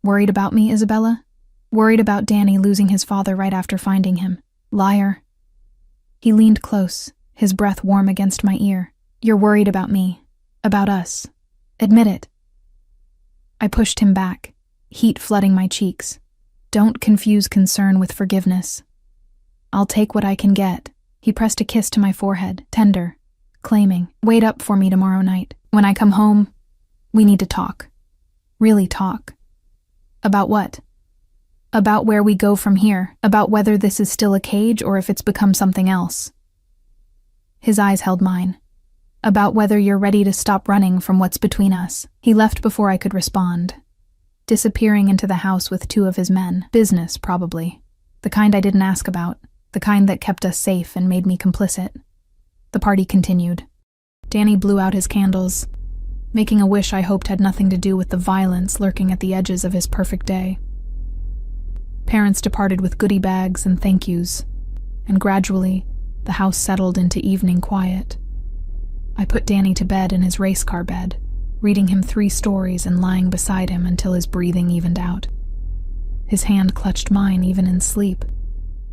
"Worried about me, Isabella? Worried about Danny losing his father right after finding him. Liar." He leaned close, his breath warm against my ear. "You're worried about me. About us. Admit it." I pushed him back, heat flooding my cheeks. "Don't confuse concern with forgiveness. I'll take what I can get." He pressed a kiss to my forehead, tender, claiming, "Wait up for me tomorrow night. When I come home, we need to talk. Really talk." "About what?" "About where we go from here. About whether this is still a cage or if it's become something else." His eyes held mine. About whether you're ready to stop running from what's between us." He left before I could respond, disappearing into the house with 2 of his men. Business, probably. The kind I didn't ask about. The kind that kept us safe and made me complicit. The party continued. Danny blew out his candles, making a wish I hoped had nothing to do with the violence lurking at the edges of his perfect day. Parents departed with goodie bags and thank yous, and gradually, the house settled into evening quiet. I put Danny to bed in his race car bed, reading him 3 stories and lying beside him until his breathing evened out. His hand clutched mine even in sleep,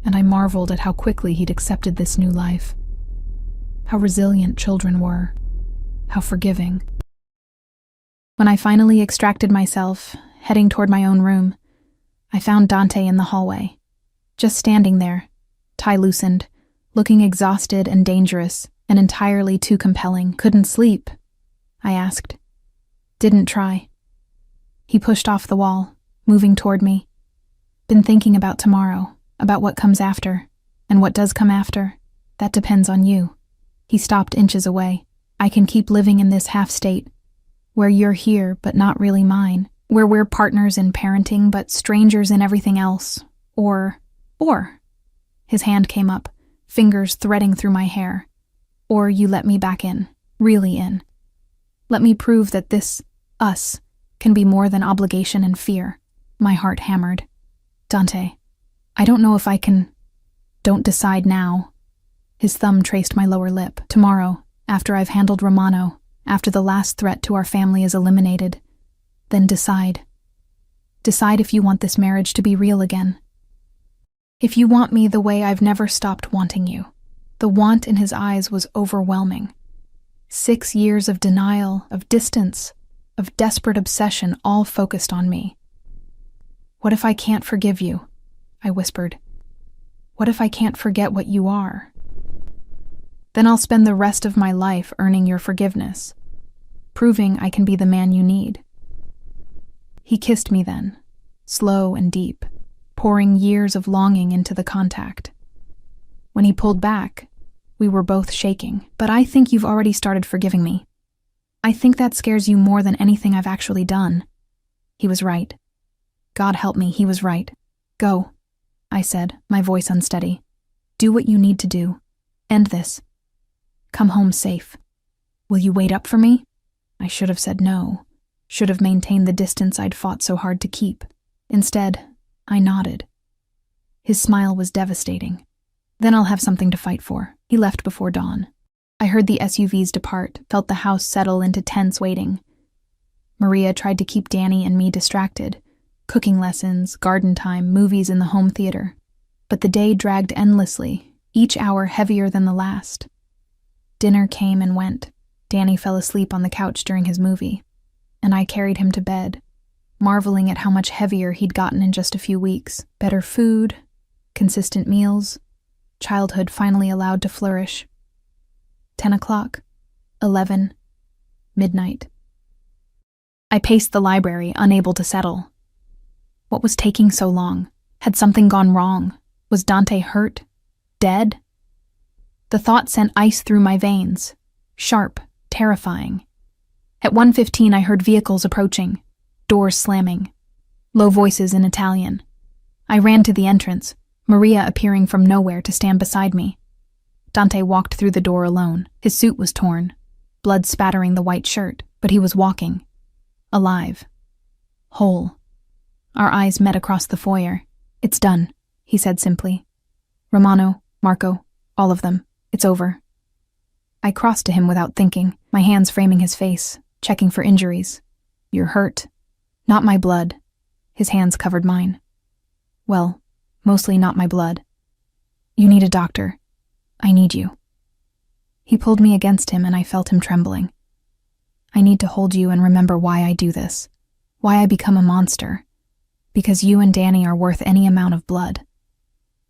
and I marveled at how quickly he'd accepted this new life. How resilient children were. How forgiving. When I finally extracted myself, heading toward my own room, I found Dante in the hallway, just standing there, tie loosened, looking exhausted and dangerous, and entirely too compelling. "Couldn't sleep?" I asked. "Didn't try." He pushed off the wall, moving toward me. "Been thinking about tomorrow, about what comes after, and what does come after. That depends on you." He stopped inches away. "I can keep living in this half-state, where you're here but not really mine, where we're partners in parenting but strangers in everything else, or, his hand came up, fingers threading through my hair. "Or you let me back in, really in. Let me prove that this, us, can be more than obligation and fear." My heart hammered. "Dante, I don't know if I can. Don't decide now." His thumb traced my lower lip. "Tomorrow, after I've handled Romano, after the last threat to our family is eliminated, then decide. Decide if you want this marriage to be real again. If you want me the way I've never stopped wanting you." The want in his eyes was overwhelming. 6 years of denial, of distance, of desperate obsession, all focused on me. "What if I can't forgive you?" I whispered. "What if I can't forget what you are?" "Then I'll spend the rest of my life earning your forgiveness, proving I can be the man you need." He kissed me then, slow and deep, pouring years of longing into the contact. When he pulled back, we were both shaking. "But I think you've already started forgiving me. I think that scares you more than anything I've actually done." He was right. God help me, he was right. "Go," I said, my voice unsteady. "Do what you need to do. End this. Come home safe. Will you wait up for me?" I should have said no, should have maintained the distance I'd fought so hard to keep. Instead, I nodded. His smile was devastating. "Then I'll have something to fight for." He left before dawn. I heard the SUVs depart, felt the house settle into tense waiting. Maria tried to keep Danny and me distracted. Cooking lessons, garden time, movies in the home theater. But the day dragged endlessly, each hour heavier than the last. Dinner came and went. Danny fell asleep on the couch during his movie, and I carried him to bed, marveling at how much heavier he'd gotten in just a few weeks. Better food, consistent meals, childhood finally allowed to flourish. 10 o'clock, 11, midnight. I paced the library, unable to settle. What was taking so long? Had something gone wrong? Was Dante hurt? Dead? The thought sent ice through my veins, sharp, terrifying. At 1:15 I heard vehicles approaching, doors slamming, low voices in Italian. I ran to the entrance, Maria appearing from nowhere to stand beside me. Dante walked through the door alone. His suit was torn, blood spattering the white shirt, but he was walking. Alive. Whole. Our eyes met across the foyer. "It's done," he said simply. "Romano, Marco, all of them. It's over." I crossed to him without thinking, my hands framing his face, checking for injuries. "You're hurt." "Not my blood." His hands covered mine. "Well, mostly not my blood." "You need a doctor. I need you." He pulled me against him and I felt him trembling. "I need to hold you and remember why I do this. Why I become a monster. Because you and Danny are worth any amount of blood."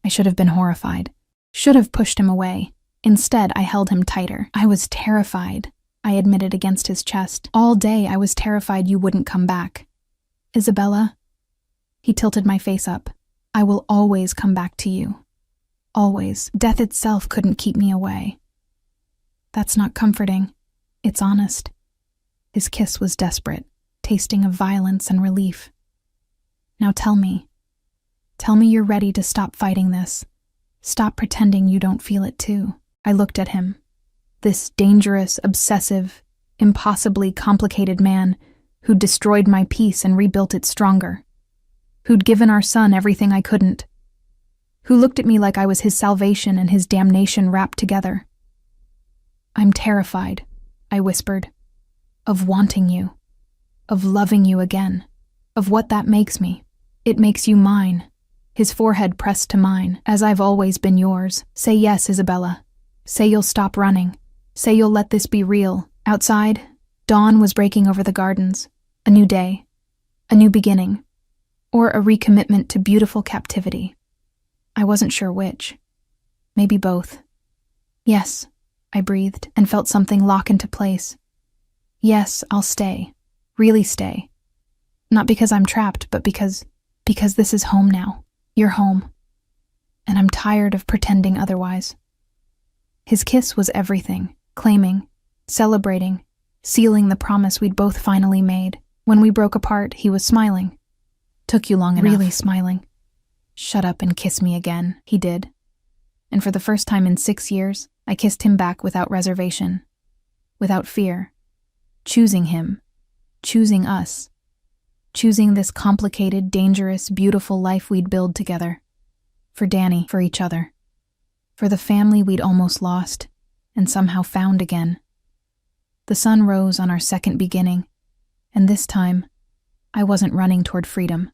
I should have been horrified. Should have pushed him away. Instead, I held him tighter. "I was terrified," I admitted against his chest. "All day I was terrified you wouldn't come back." "Isabella?" He tilted my face up. "I will always come back to you. Always. Death itself couldn't keep me away." "That's not comforting." It's honest. His kiss was desperate, tasting of violence and relief. Now tell me you're ready to stop fighting this. Stop pretending you don't feel it too. I looked at him. This dangerous, obsessive, impossibly complicated man who'd destroyed my peace and rebuilt it stronger. Who'd given our son everything I couldn't. Who looked at me like I was his salvation and his damnation wrapped together. I'm terrified, I whispered, of wanting you, of loving you again, of what that makes me. It makes you mine. His forehead pressed to mine, as I've always been yours. Say yes, Isabella. Say you'll stop running. Say you'll let this be real. Outside, dawn was breaking over the gardens. A new day. A new beginning. Or a recommitment to beautiful captivity. I wasn't sure which. Maybe both. Yes, I breathed and felt something lock into place. Yes, I'll stay. Really stay. Not because I'm trapped, but because this is home now. You're home. And I'm tired of pretending otherwise. His kiss was everything, claiming, celebrating, sealing the promise we'd both finally made. When we broke apart, he was smiling. Took you long enough. Really smiling. Shut up and kiss me again, he did. And for the first time in 6 years, I kissed him back without reservation, without fear. Choosing him, choosing us, choosing this complicated, dangerous, beautiful life we'd build together. For Danny, for each other. For the family we'd almost lost, and somehow found again. The sun rose on our second beginning, and this time, I wasn't running toward freedom.